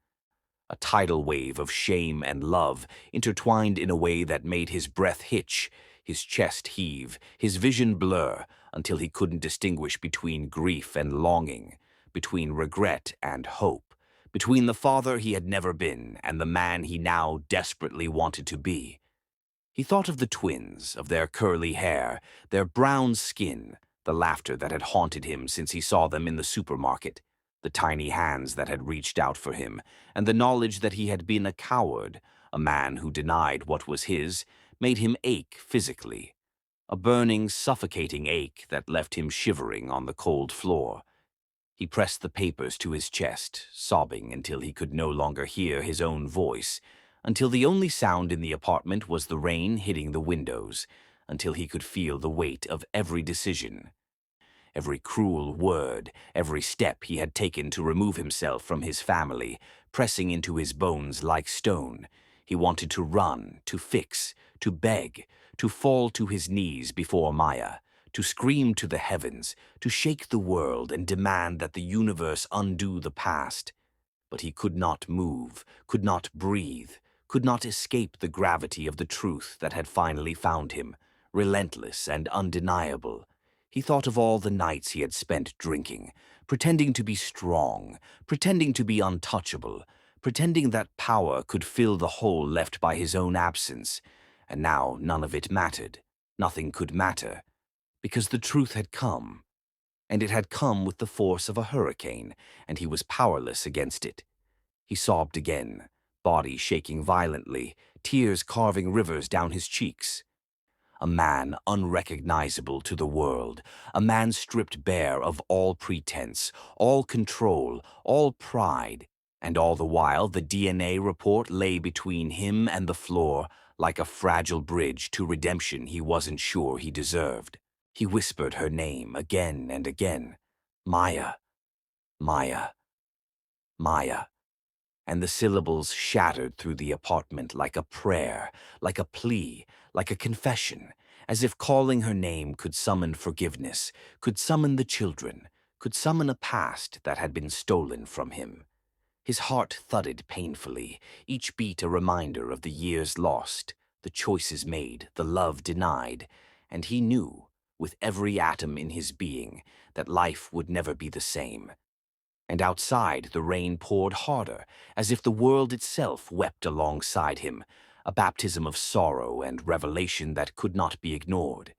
A tidal wave of shame and love intertwined in a way that made his breath hitch, his chest heave, his vision blur, until he couldn't distinguish between grief and longing, between regret and hope, between the father he had never been and the man he now desperately wanted to be. He thought of the twins, of their curly hair, their brown skin, the laughter that had haunted him since he saw them in the supermarket, the tiny hands that had reached out for him, and the knowledge that he had been a coward, a man who denied what was his, made him ache physically, a burning, suffocating ache that left him shivering on the cold floor. He pressed the papers to his chest, sobbing until he could no longer hear his own voice, until the only sound in the apartment was the rain hitting the windows, until he could feel the weight of every decision, every cruel word, every step he had taken to remove himself from his family, pressing into his bones like stone. He wanted to run, to fix, to beg, to fall to his knees before Maya, to scream to the heavens, to shake the world and demand that the universe undo the past. But he could not move, could not breathe, could not escape the gravity of the truth that had finally found him, relentless and undeniable. He thought of all the nights he had spent drinking, pretending to be strong, pretending to be untouchable, pretending that power could fill the hole left by his own absence. And now none of it mattered. Nothing could matter, because the truth had come, and it had come with the force of a hurricane, and he was powerless against it. He sobbed again, body shaking violently, tears carving rivers down his cheeks. A man unrecognizable to the world, a man stripped bare of all pretense, all control, all pride, and all the while the DNA report lay between him and the floor like a fragile bridge to redemption he wasn't sure he deserved. He whispered her name again and again. Maya, Maya, Maya. And the syllables shattered through the apartment like a prayer, like a plea, like a confession, as if calling her name could summon forgiveness, could summon the children, could summon a past that had been stolen from him. His heart thudded painfully, each beat a reminder of the years lost, the choices made, the love denied, and he knew, with every atom in his being, that life would never be the same. And outside the rain poured harder, as if the world itself wept alongside him, a baptism of sorrow and revelation that could not be ignored.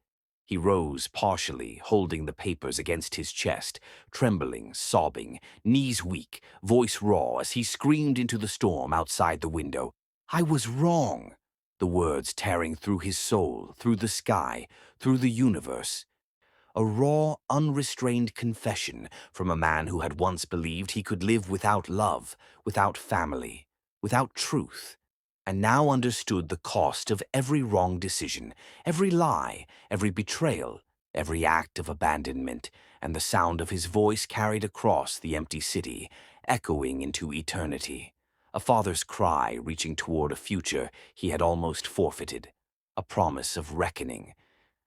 He rose partially, holding the papers against his chest, trembling, sobbing, knees weak, voice raw as he screamed into the storm outside the window. "I was wrong!" The words tearing through his soul, through the sky, through the universe. A raw, unrestrained confession from a man who had once believed he could live without love, without family, without truth, and now understood the cost of every wrong decision, every lie, every betrayal, every act of abandonment, and the sound of his voice carried across the empty city, echoing into eternity. A father's cry reaching toward a future he had almost forfeited, a promise of reckoning.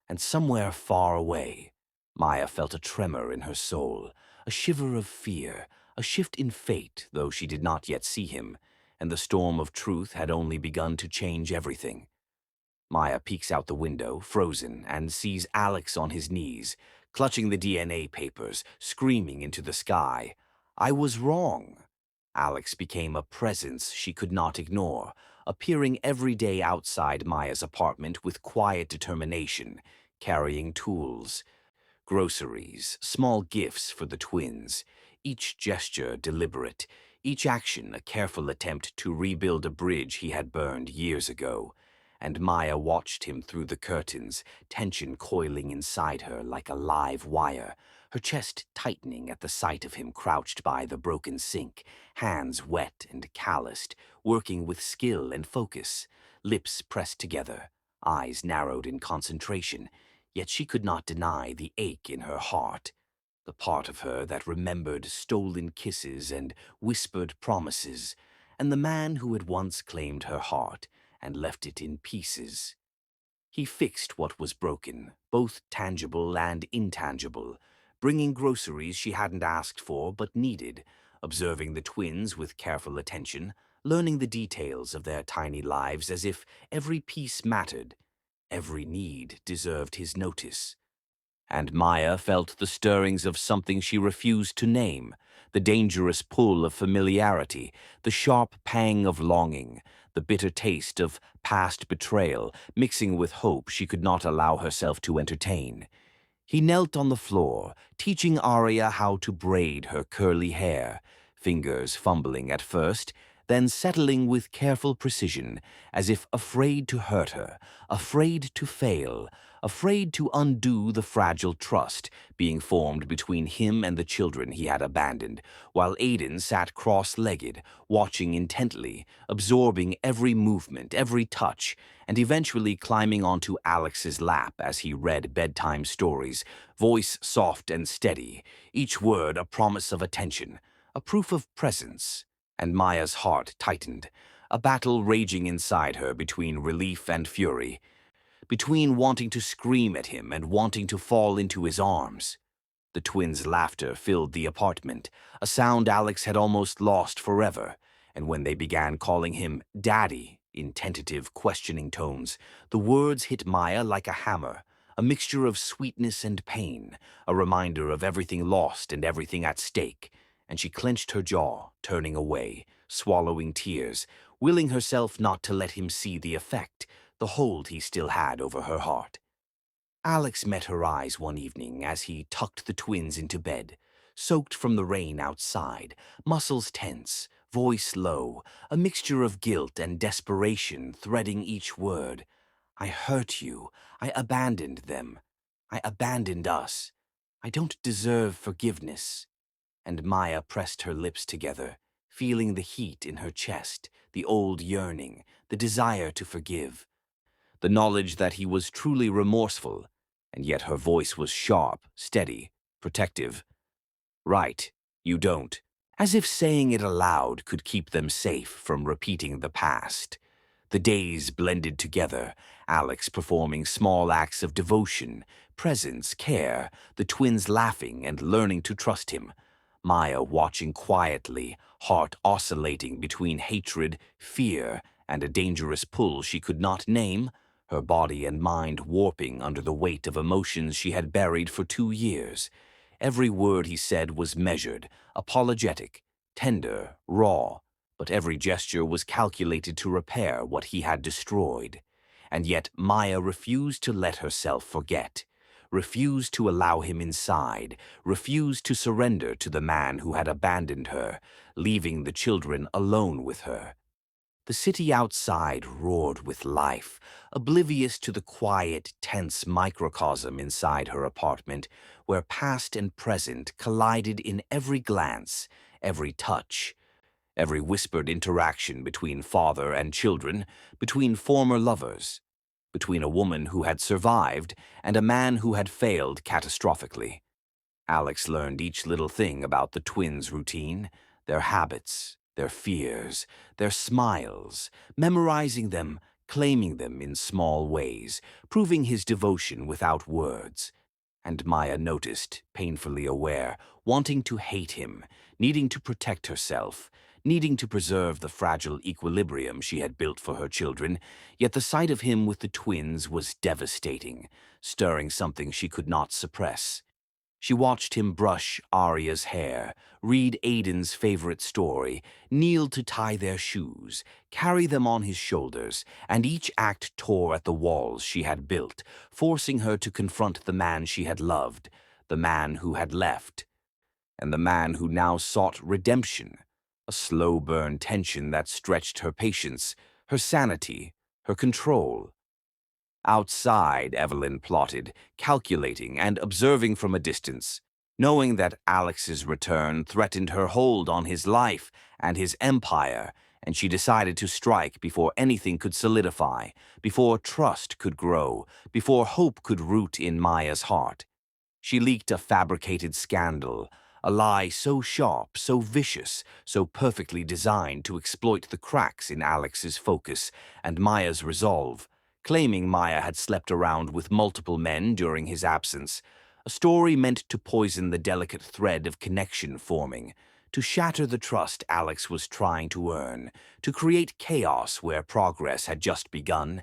And somewhere far away, Maya felt a tremor in her soul, a shiver of fear, a shift in fate, though she did not yet see him, and the storm of truth had only begun to change everything. Maya peeks out the window, frozen, and sees Alex on his knees, clutching the DNA papers, screaming into the sky. I was wrong. Alex became a presence she could not ignore, appearing every day outside Maya's apartment with quiet determination, carrying tools, groceries, small gifts for the twins, each gesture deliberate, each action a careful attempt to rebuild a bridge he had burned years ago. And Maya watched him through the curtains, tension coiling inside her like a live wire, her chest tightening at the sight of him crouched by the broken sink, hands wet and calloused, working with skill and focus, lips pressed together, eyes narrowed in concentration. Yet she could not deny the ache in her heart, the part of her that remembered stolen kisses and whispered promises, and the man who had once claimed her heart and left it in pieces. He fixed what was broken, both tangible and intangible, bringing groceries she hadn't asked for but needed, observing the twins with careful attention, learning the details of their tiny lives as if every piece mattered. Every need deserved his notice. And Maya felt the stirrings of something she refused to name, the dangerous pull of familiarity, the sharp pang of longing, the bitter taste of past betrayal, mixing with hope she could not allow herself to entertain. He knelt on the floor, teaching Arya how to braid her curly hair, fingers fumbling at first, then settling with careful precision, as if afraid to hurt her, afraid to fail, afraid to undo the fragile trust being formed between him and the children he had abandoned, while Aidan sat cross-legged, watching intently, absorbing every movement, every touch, and eventually climbing onto Alex's lap as he read bedtime stories, voice soft and steady, each word a promise of attention, a proof of presence. And Maya's heart tightened, a battle raging inside her between relief and fury, between wanting to scream at him and wanting to fall into his arms. The twins' laughter filled the apartment, a sound Alex had almost lost forever, and when they began calling him Daddy in tentative, questioning tones, the words hit Maya like a hammer, a mixture of sweetness and pain, a reminder of everything lost and everything at stake, and she clenched her jaw, turning away, swallowing tears, willing herself not to let him see the effect, the hold he still had over her heart. Alex met her eyes one evening as he tucked the twins into bed, soaked from the rain outside, muscles tense, voice low, a mixture of guilt and desperation threading each word. I hurt you. I abandoned them. I abandoned us. I don't deserve forgiveness. And Maya pressed her lips together, feeling the heat in her chest, the old yearning, the desire to forgive, the knowledge that he was truly remorseful, and yet her voice was sharp, steady, protective. Right, you don't. As if saying it aloud could keep them safe from repeating the past. The days blended together, Alex performing small acts of devotion, presence, care, the twins laughing and learning to trust him. Maya watching quietly, heart oscillating between hatred, fear, and a dangerous pull she could not name, her body and mind warping under the weight of emotions she had buried for 2 years. Every word he said was measured, apologetic, tender, raw, but every gesture was calculated to repair what he had destroyed. And yet Maya refused to let herself forget, refused to allow him inside, refused to surrender to the man who had abandoned her, leaving the children alone with her. The city outside roared with life, oblivious to the quiet, tense microcosm inside her apartment, where past and present collided in every glance, every touch, every whispered interaction between father and children, between former lovers. between a woman who had survived and a man who had failed catastrophically. Alex learned each little thing about the twins' routine, their habits, their fears, their smiles, memorizing them, claiming them in small ways, proving his devotion without words. And Maya noticed, painfully aware, wanting to hate him, needing to protect herself, needing to preserve the fragile equilibrium she had built for her children, yet the sight of him with the twins was devastating, stirring something she could not suppress. She watched him brush Arya's hair, read Aiden's favorite story, kneel to tie their shoes, carry them on his shoulders, and each act tore at the walls she had built, forcing her to confront the man she had loved, the man who had left, and the man who now sought redemption, a slow-burn tension that stretched her patience, her sanity, her control. Outside, Evelyn plotted, calculating and observing from a distance, knowing that Alex's return threatened her hold on his life and his empire, and she decided to strike before anything could solidify, before trust could grow, before hope could root in Maya's heart. She leaked a fabricated scandal, a lie so sharp, so vicious, so perfectly designed to exploit the cracks in Alex's focus and Maya's resolve, claiming Maya had slept around with multiple men during his absence, a story meant to poison the delicate thread of connection forming, to shatter the trust Alex was trying to earn, to create chaos where progress had just begun.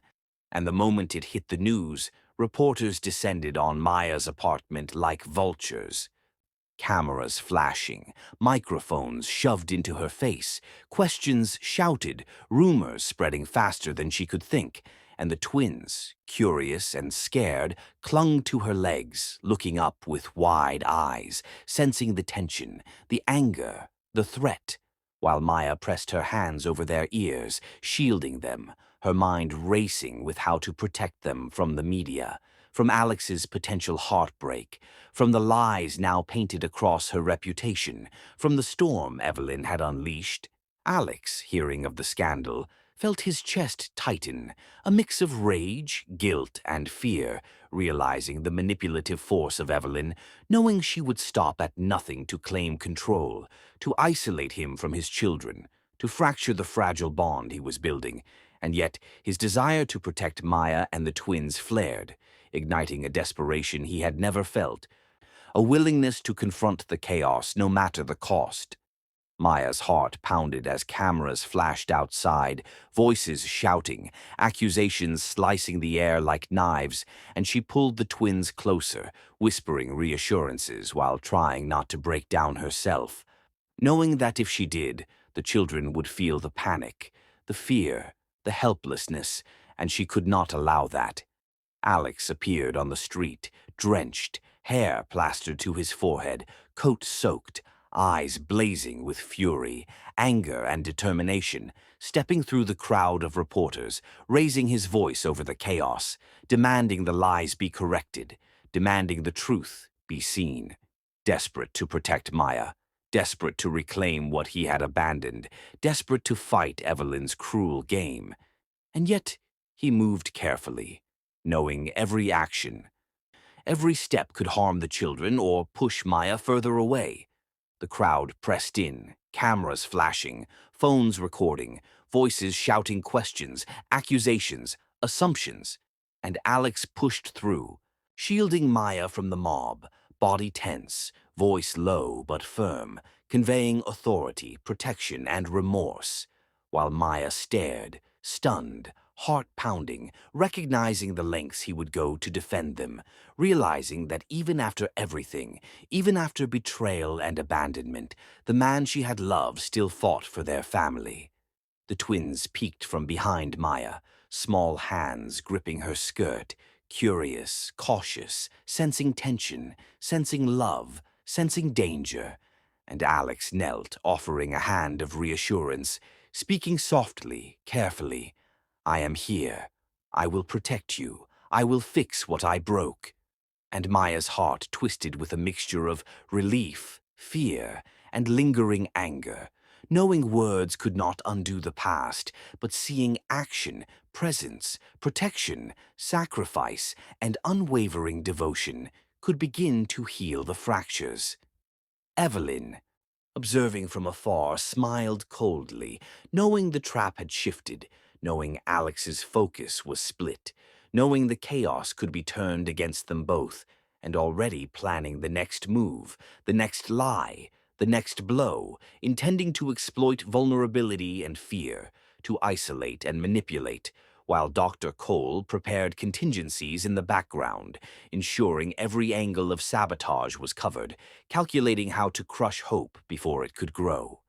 And the moment it hit the news, reporters descended on Maya's apartment like vultures. Cameras flashing, microphones shoved into her face, questions shouted, rumors spreading faster than she could think, and the twins, curious and scared, clung to her legs, looking up with wide eyes, sensing the tension, the anger, the threat, while Maya pressed her hands over their ears, shielding them, her mind racing with how to protect them from the media, from Alex's potential heartbreak, from the lies now painted across her reputation, from the storm Evelyn had unleashed. Alex, hearing of the scandal, felt his chest tighten, a mix of rage, guilt, and fear, realizing the manipulative force of Evelyn, knowing she would stop at nothing to claim control, to isolate him from his children, to fracture the fragile bond he was building. And yet his desire to protect Maya and the twins flared, igniting a desperation he had never felt, a willingness to confront the chaos no matter the cost. Maya's heart pounded as cameras flashed outside, voices shouting, accusations slicing the air like knives, and she pulled the twins closer, whispering reassurances while trying not to break down herself, knowing that if she did, the children would feel the panic, the fear, the helplessness, and she could not allow that. Alex appeared on the street, drenched, hair plastered to his forehead, coat soaked, eyes blazing with fury, anger, and determination, stepping through the crowd of reporters, raising his voice over the chaos, demanding the lies be corrected, demanding the truth be seen. Desperate to protect Maya, desperate to reclaim what he had abandoned, desperate to fight Evelyn's cruel game. And yet he moved carefully, knowing every action, every step could harm the children or push Maya further away. The crowd pressed in, cameras flashing, phones recording, voices shouting questions, accusations, assumptions, and Alex pushed through, shielding Maya from the mob, body tense, voice low but firm, conveying authority, protection, and remorse, while Maya stared, stunned, heart pounding, recognizing the lengths he would go to defend them, realizing that even after everything, even after betrayal and abandonment, the man she had loved still fought for their family. The twins peeked from behind Maya, small hands gripping her skirt, curious, cautious, sensing tension, sensing love, sensing danger. And Alex knelt, offering a hand of reassurance, speaking softly, carefully. "I am here. I will protect you. I will fix what I broke." And Maya's heart twisted with a mixture of relief, fear, and lingering anger, knowing words could not undo the past, but seeing action, presence, protection, sacrifice, and unwavering devotion could begin to heal the fractures. Evelyn, observing from afar, smiled coldly, knowing the trap had shifted, knowing Alex's focus was split, knowing the chaos could be turned against them both, and already planning the next move, the next lie, the next blow, intending to exploit vulnerability and fear, to isolate and manipulate, while Dr. Cole prepared contingencies in the background, ensuring every angle of sabotage was covered, calculating how to crush hope before it could grow.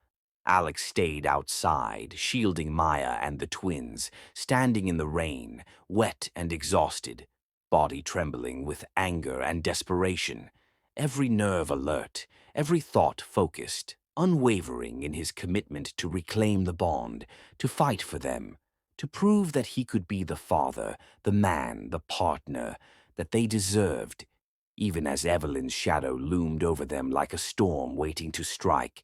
Alex stayed outside, shielding Maya and the twins, standing in the rain, wet and exhausted, body trembling with anger and desperation, every nerve alert, every thought focused, unwavering in his commitment to reclaim the bond, to fight for them, to prove that he could be the father, the man, the partner that they deserved, even as Evelyn's shadow loomed over them like a storm waiting to strike,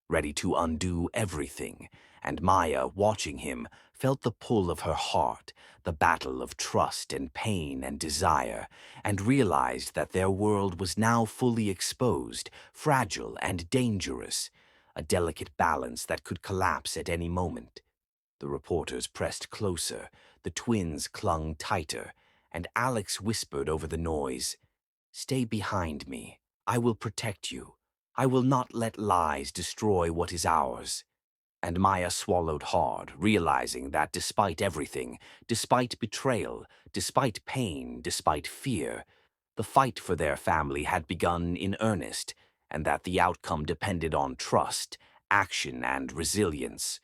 ready to undo everything, and Maya, watching him, felt the pull of her heart, the battle of trust and pain and desire, and realized that their world was now fully exposed, fragile and dangerous, a delicate balance that could collapse at any moment. The reporters pressed closer, the twins clung tighter, and Alex whispered over the noise, "Stay behind me. I will protect you. I will not let lies destroy what is ours." And Maya swallowed hard, realizing that despite everything, despite betrayal, despite pain, despite fear, the fight for their family had begun in earnest, and that the outcome depended on trust, action, and resilience.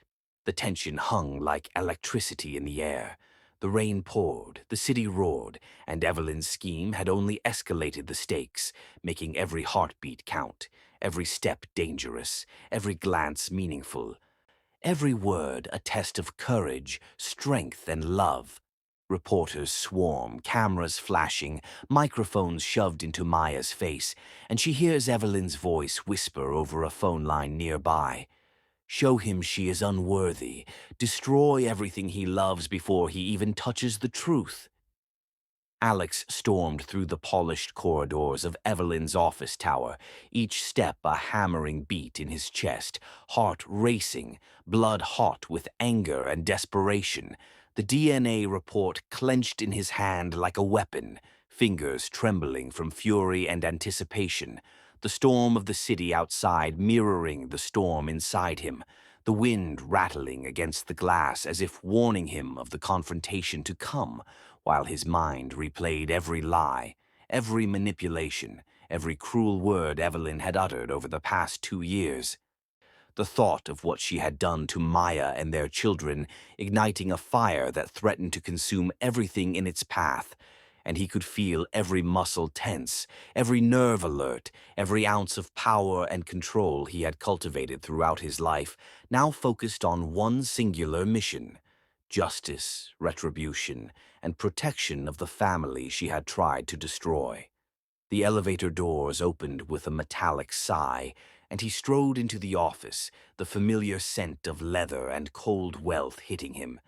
The tension hung like electricity in the air. The rain poured, the city roared, and Evelyn's scheme had only escalated the stakes, making every heartbeat count, every step dangerous, every glance meaningful, every word a test of courage, strength, and love. Reporters swarm, cameras flashing, microphones shoved into Maya's face, and she hears Evelyn's voice whisper over a phone line nearby. "Show him she is unworthy. Destroy everything he loves before he even touches the truth." Alex stormed through the polished corridors of Evelyn's office tower, each step a hammering beat in his chest, heart racing, blood hot with anger and desperation, the DNA report clenched in his hand like a weapon, fingers trembling from fury and anticipation, the storm of the city outside mirroring the storm inside him, the wind rattling against the glass as if warning him of the confrontation to come, while his mind replayed every lie, every manipulation, every cruel word Evelyn had uttered over the past 2 years. The thought of what she had done to Maya and their children, igniting a fire that threatened to consume everything in its path, and he could feel every muscle tense, every nerve alert, every ounce of power and control he had cultivated throughout his life, now focused on one singular mission: justice, retribution, and protection of the family she had tried to destroy. The elevator doors opened with a metallic sigh, and he strode into the office, the familiar scent of leather and cold wealth hitting him.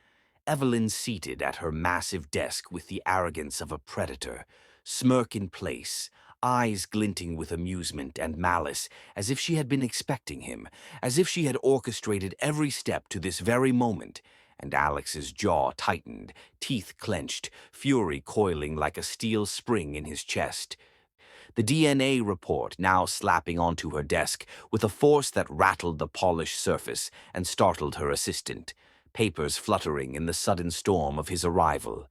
Evelyn seated at her massive desk with the arrogance of a predator, smirk in place, eyes glinting with amusement and malice, as if she had been expecting him, as if she had orchestrated every step to this very moment. And Alex's jaw tightened, teeth clenched, fury coiling like a steel spring in his chest. The DNA report now slapping onto her desk with a force that rattled the polished surface and startled her assistant, papers fluttering in the sudden storm of his arrival.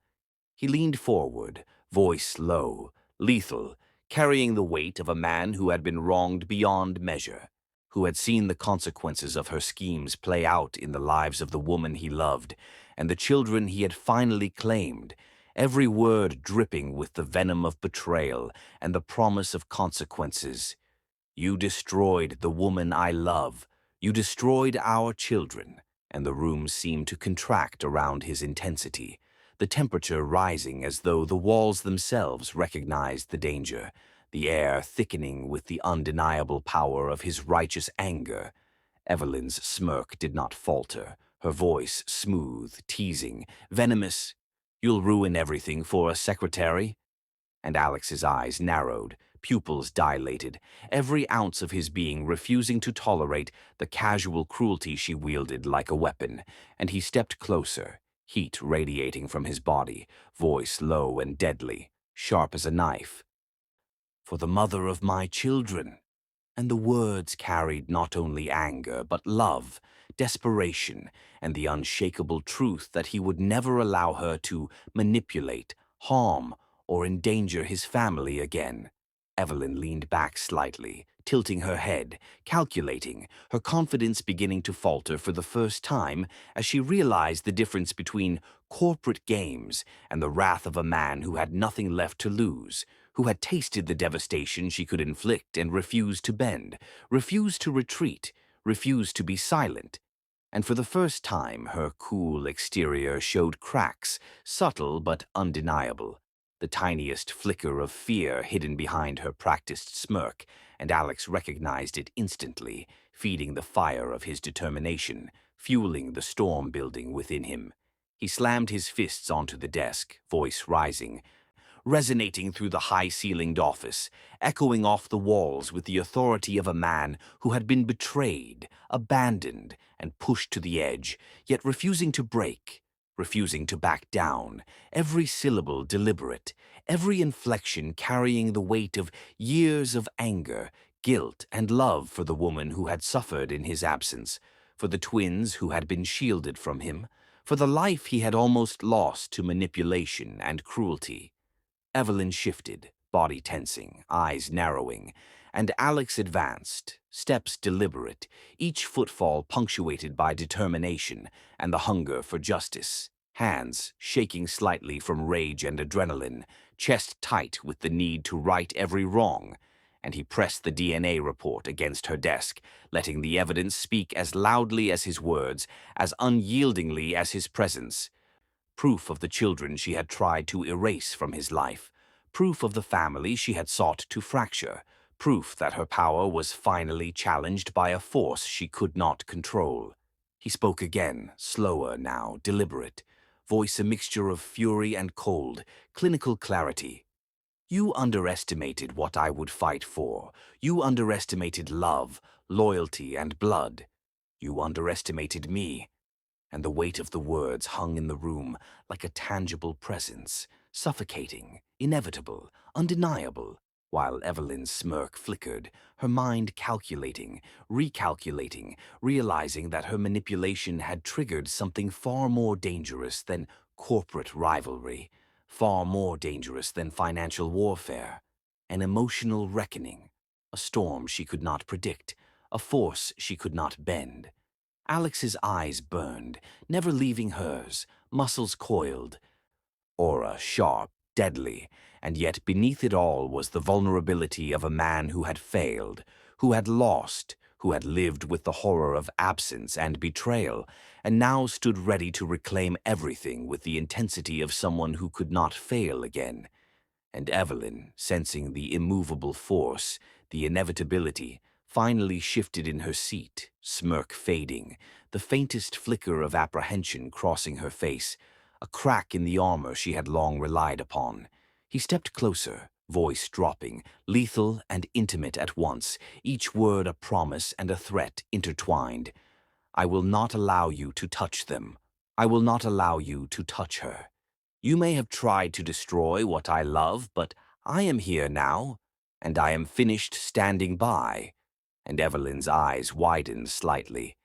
He leaned forward, voice low, lethal, carrying the weight of a man who had been wronged beyond measure, who had seen the consequences of her schemes play out in the lives of the woman he loved and the children he had finally claimed, every word dripping with the venom of betrayal and the promise of consequences. "You destroyed the woman I love. You destroyed our children." And the room seemed to contract around his intensity, the temperature rising as though the walls themselves recognized the danger, the air thickening with the undeniable power of his righteous anger. Evelyn's smirk did not falter, her voice smooth, teasing, venomous. "You'll ruin everything for a secretary?" And Alex's eyes narrowed, pupils dilated, every ounce of his being refusing to tolerate the casual cruelty she wielded like a weapon, and he stepped closer, heat radiating from his body, voice low and deadly, sharp as a knife. "For the mother of my children." And the words carried not only anger, but love, desperation, and the unshakable truth that he would never allow her to manipulate, harm, or endanger his family again. Evelyn leaned back slightly, tilting her head, calculating, her confidence beginning to falter for the first time as she realized the difference between corporate games and the wrath of a man who had nothing left to lose, who had tasted the devastation she could inflict and refused to bend, refused to retreat, refused to be silent. And for the first time, her cool exterior showed cracks, subtle but undeniable. The tiniest flicker of fear hidden behind her practiced smirk, and Alex recognized it instantly, feeding the fire of his determination, fueling the storm building within him. He slammed his fists onto the desk, voice rising, resonating through the high-ceilinged office, echoing off the walls with the authority of a man who had been betrayed, abandoned, and pushed to the edge, yet refusing to break, refusing to back down, every syllable deliberate, every inflection carrying the weight of years of anger, guilt, and love for the woman who had suffered in his absence, for the twins who had been shielded from him, for the life he had almost lost to manipulation and cruelty. Evelyn shifted, body tensing, eyes narrowing, and Alex advanced, steps deliberate, each footfall punctuated by determination and the hunger for justice, hands shaking slightly from rage and adrenaline, chest tight with the need to right every wrong, and he pressed the DNA report against her desk, letting the evidence speak as loudly as his words, as unyieldingly as his presence. Proof of the children she had tried to erase from his life, proof of the family she had sought to fracture, proof that her power was finally challenged by a force she could not control. He spoke again, slower now, deliberate, voice a mixture of fury and cold, clinical clarity. "You underestimated what I would fight for. You underestimated love, loyalty, and blood. You underestimated me." And the weight of the words hung in the room like a tangible presence, suffocating, inevitable, undeniable, while Evelyn's smirk flickered, her mind calculating, recalculating, realizing that her manipulation had triggered something far more dangerous than corporate rivalry, far more dangerous than financial warfare, an emotional reckoning, a storm she could not predict, a force she could not bend. Alex's eyes burned, never leaving hers, muscles coiled, aura sharp, deadly, and yet beneath it all was the vulnerability of a man who had failed, who had lost, who had lived with the horror of absence and betrayal, and now stood ready to reclaim everything with the intensity of someone who could not fail again. And Evelyn, sensing the immovable force, the inevitability, finally shifted in her seat, smirk fading, the faintest flicker of apprehension crossing her face, a crack in the armor she had long relied upon. He stepped closer, voice dropping, lethal and intimate at once, each word a promise and a threat intertwined. "I will not allow you to touch them. I will not allow you to touch her. You may have tried to destroy what I love, but I am here now, and I am finished standing by." And Evelyn's eyes widened slightly.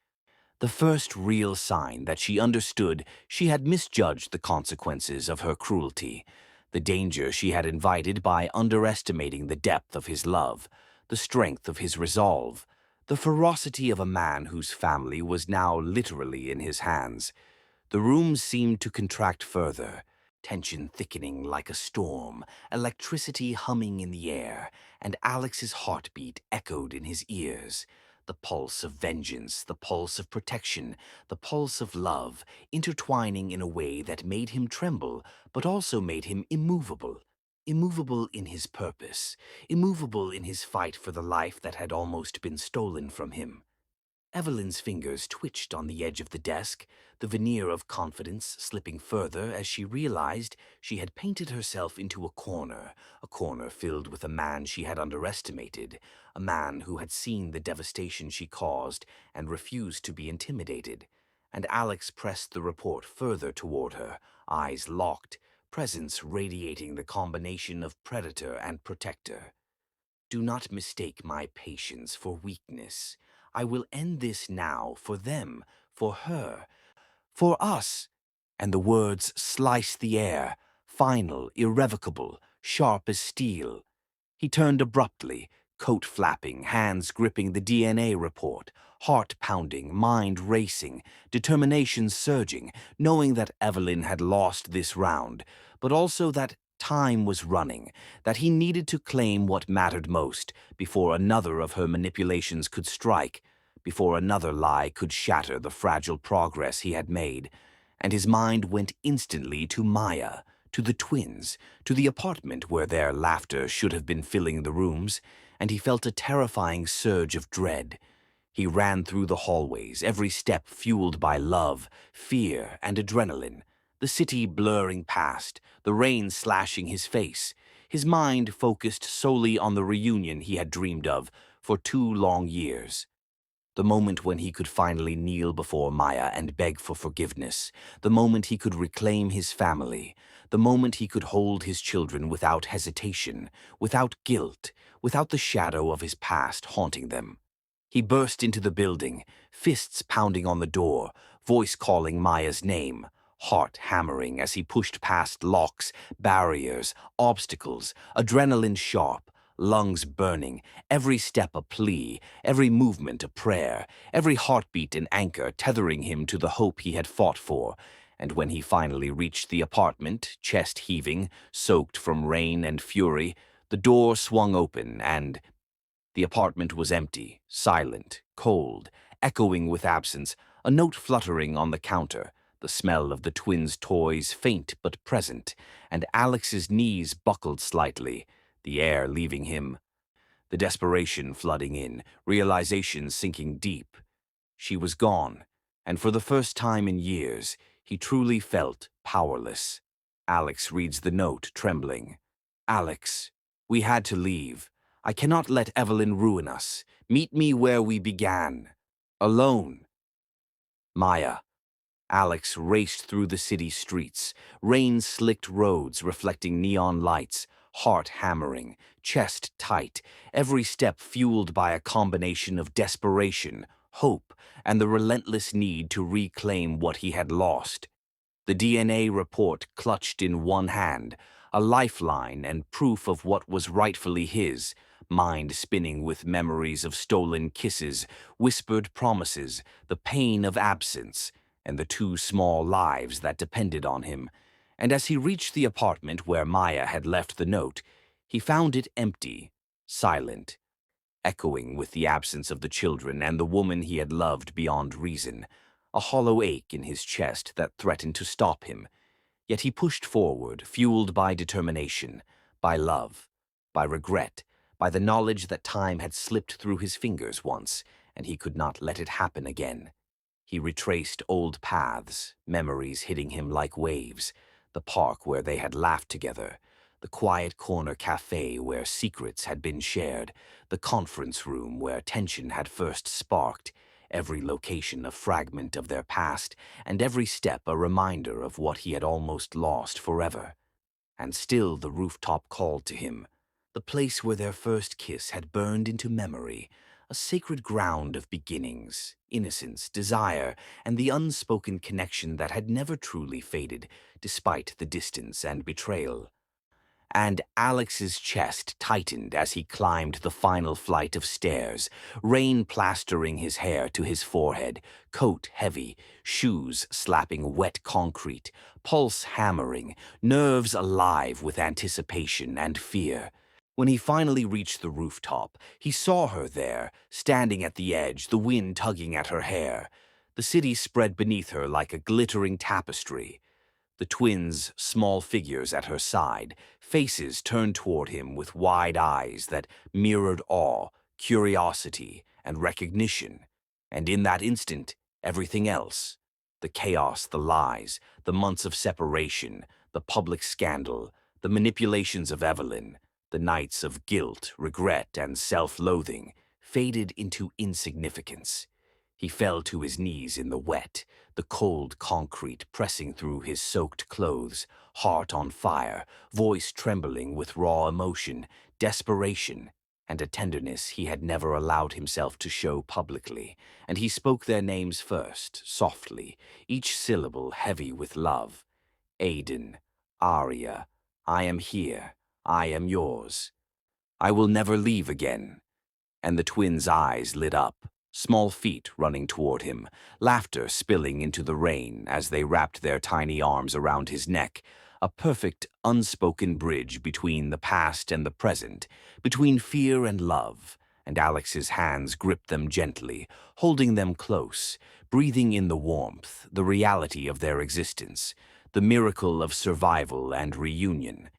The first real sign that she understood she had misjudged the consequences of her cruelty, the danger she had invited by underestimating the depth of his love, the strength of his resolve, the ferocity of a man whose family was now literally in his hands. The room seemed to contract further, tension thickening like a storm, electricity humming in the air, and Alex's heartbeat echoed in his ears. The pulse of vengeance, the pulse of protection, the pulse of love, intertwining in a way that made him tremble, but also made him immovable. Immovable in his purpose, immovable in his fight for the life that had almost been stolen from him. Evelyn's fingers twitched on the edge of the desk, the veneer of confidence slipping further as she realized she had painted herself into a corner filled with a man she had underestimated, a man who had seen the devastation she caused and refused to be intimidated. And Alex pressed the report further toward her, eyes locked, presence radiating the combination of predator and protector. Do not mistake my patience for weakness. I will end this now for them, for her, for us. And the words sliced the air, final, irrevocable, sharp as steel. He turned abruptly, coat flapping, hands gripping the DNA report, heart pounding, mind racing, determination surging, knowing that Evelyn had lost this round, but also that time was running, that he needed to claim what mattered most before another of her manipulations could strike, before another lie could shatter the fragile progress he had made. And his mind went instantly to Maya, to the twins, to the apartment where their laughter should have been filling the rooms, and he felt a terrifying surge of dread. He ran through the hallways, every step fueled by love, fear, and adrenaline, the city blurring past, the rain slashing his face, his mind focused solely on the reunion he had dreamed of for 2 long years. The moment when he could finally kneel before Maya and beg for forgiveness, the moment he could reclaim his family, the moment he could hold his children without hesitation, without guilt, without the shadow of his past haunting them. He burst into the building, fists pounding on the door, voice calling Maya's name, heart hammering as he pushed past locks, barriers, obstacles, adrenaline sharp, lungs burning, every step a plea, every movement a prayer, every heartbeat an anchor tethering him to the hope he had fought for. And when he finally reached the apartment, chest heaving, soaked from rain and fury, the door swung open and the apartment was empty, silent, cold, echoing with absence, a note fluttering on the counter, the smell of the twins' toys faint but present, and Alex's knees buckled slightly, the air leaving him, the desperation flooding in, realization sinking deep. She was gone, and for the first time in years, he truly felt powerless. Alex reads the note, trembling. Alex, we had to leave. I cannot let Evelyn ruin us. Meet me where we began. Alone. Maya. Alex raced through the city streets, rain-slicked roads reflecting neon lights, heart hammering, chest tight, every step fueled by a combination of desperation, hope, and the relentless need to reclaim what he had lost. The DNA report clutched in one hand, a lifeline and proof of what was rightfully his, mind spinning with memories of stolen kisses, whispered promises, the pain of absence, and the 2 small lives that depended on him. And as he reached the apartment where Maya had left the note, he found it empty, silent, echoing with the absence of the children and the woman he had loved beyond reason, a hollow ache in his chest that threatened to stop him. Yet he pushed forward, fueled by determination, by love, by regret, by the knowledge that time had slipped through his fingers once, and he could not let it happen again. He retraced old paths, memories hitting him like waves, the park where they had laughed together, the quiet corner cafe where secrets had been shared, the conference room where tension had first sparked, every location a fragment of their past, and every step a reminder of what he had almost lost forever. And still the rooftop called to him, the place where their first kiss had burned into memory, a sacred ground of beginnings, innocence, desire, and the unspoken connection that had never truly faded, despite the distance and betrayal. And Alex's chest tightened as he climbed the final flight of stairs, rain plastering his hair to his forehead, coat heavy, shoes slapping wet concrete, pulse hammering, nerves alive with anticipation and fear. When he finally reached the rooftop, he saw her there, standing at the edge, the wind tugging at her hair. The city spread beneath her like a glittering tapestry. The twins, small figures at her side, faces turned toward him with wide eyes that mirrored awe, curiosity, and recognition. And in that instant, everything else, the chaos, the lies, the months of separation, the public scandal, the manipulations of Evelyn, the nights of guilt, regret, and self-loathing, faded into insignificance. He fell to his knees in the wet, the cold concrete pressing through his soaked clothes, heart on fire, voice trembling with raw emotion, desperation, and a tenderness he had never allowed himself to show publicly. And he spoke their names first, softly, each syllable heavy with love. Aiden, Aria, I am here, I am yours. I will never leave again. And the twins' eyes lit up, small feet running toward him, laughter spilling into the rain as they wrapped their tiny arms around his neck, a perfect, unspoken bridge between the past and the present, between fear and love. And Alex's hands gripped them gently, holding them close, breathing in the warmth, the reality of their existence, the miracle of survival and reunion.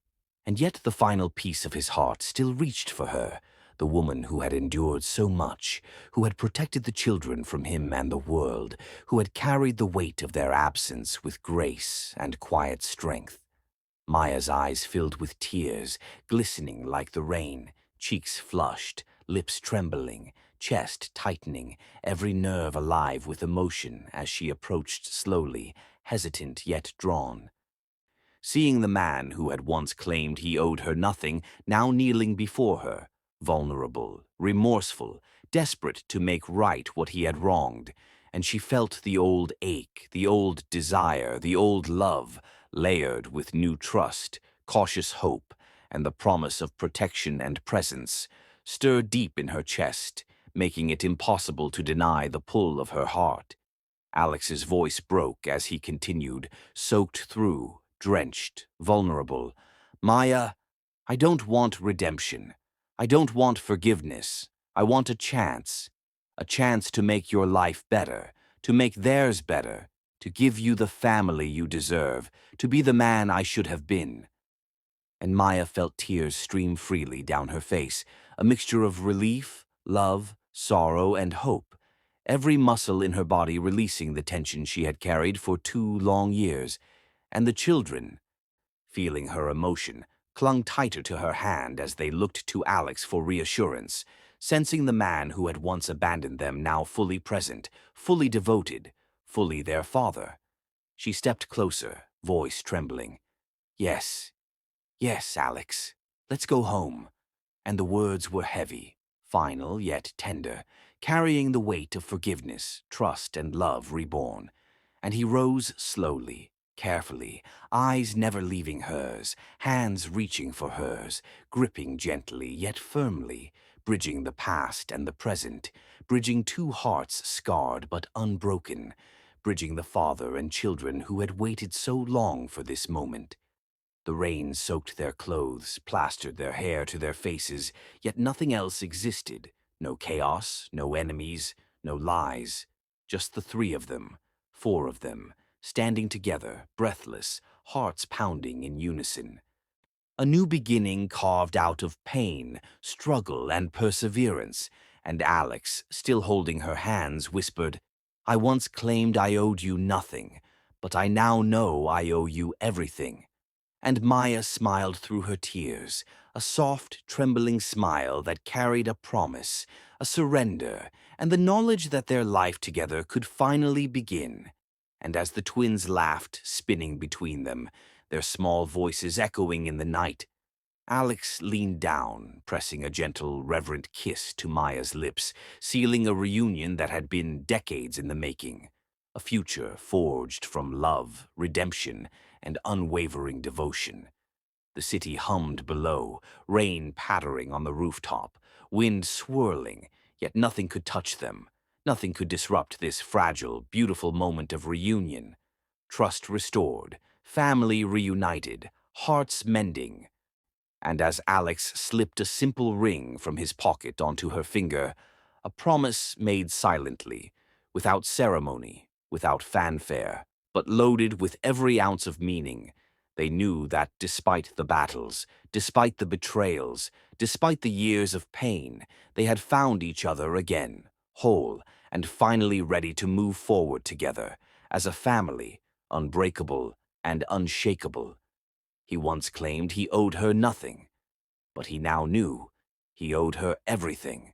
And yet the final piece of his heart still reached for her, the woman who had endured so much, who had protected the children from him and the world, who had carried the weight of their absence with grace and quiet strength. Maya's eyes filled with tears, glistening like the rain, cheeks flushed, lips trembling, chest tightening, every nerve alive with emotion as she approached slowly, hesitant yet drawn. Seeing the man who had once claimed he owed her nothing, now kneeling before her, vulnerable, remorseful, desperate to make right what he had wronged, and she felt the old ache, the old desire, the old love, layered with new trust, cautious hope, and the promise of protection and presence, stir deep in her chest, making it impossible to deny the pull of her heart. Alex's voice broke as he continued, soaked through, drenched, vulnerable. Maya, I don't want redemption. I don't want forgiveness. I want a chance to make your life better, to make theirs better, to give you the family you deserve, to be the man I should have been. And Maya felt tears stream freely down her face, a mixture of relief, love, sorrow, and hope, every muscle in her body releasing the tension she had carried for 2 long years. And the children, feeling her emotion, clung tighter to her hand as they looked to Alex for reassurance, sensing the man who had once abandoned them now fully present, fully devoted, fully their father. She stepped closer, voice trembling. Yes, yes, Alex, let's go home. And the words were heavy, final yet tender, carrying the weight of forgiveness, trust, and love reborn. And he rose slowly, carefully, eyes never leaving hers, hands reaching for hers, gripping gently yet firmly, bridging the past and the present, bridging two hearts scarred but unbroken, bridging the father and children who had waited so long for this moment. The rain soaked their clothes, plastered their hair to their faces, yet nothing else existed. No chaos, no enemies, no lies. Just the three of them, four of them, standing together, breathless, hearts pounding in unison. A new beginning carved out of pain, struggle, and perseverance. And Alex, still holding her hands, whispered, I once claimed I owed you nothing, but I now know I owe you everything. And Maya smiled through her tears, a soft, trembling smile that carried a promise, a surrender, and the knowledge that their life together could finally begin. And as the twins laughed, spinning between them, their small voices echoing in the night, Alex leaned down, pressing a gentle, reverent kiss to Maya's lips, sealing a reunion that had been decades in the making. A future forged from love, redemption, and unwavering devotion. The city hummed below, rain pattering on the rooftop, wind swirling, yet nothing could touch them. Nothing could disrupt this fragile, beautiful moment of reunion. Trust restored, family reunited, hearts mending. And as Alex slipped a simple ring from his pocket onto her finger, a promise made silently, without ceremony, without fanfare, but loaded with every ounce of meaning, they knew that despite the battles, despite the betrayals, despite the years of pain, they had found each other again, whole, and finally ready to move forward together as a family, unbreakable and unshakable. He once claimed he owed her nothing, but he now knew he owed her everything.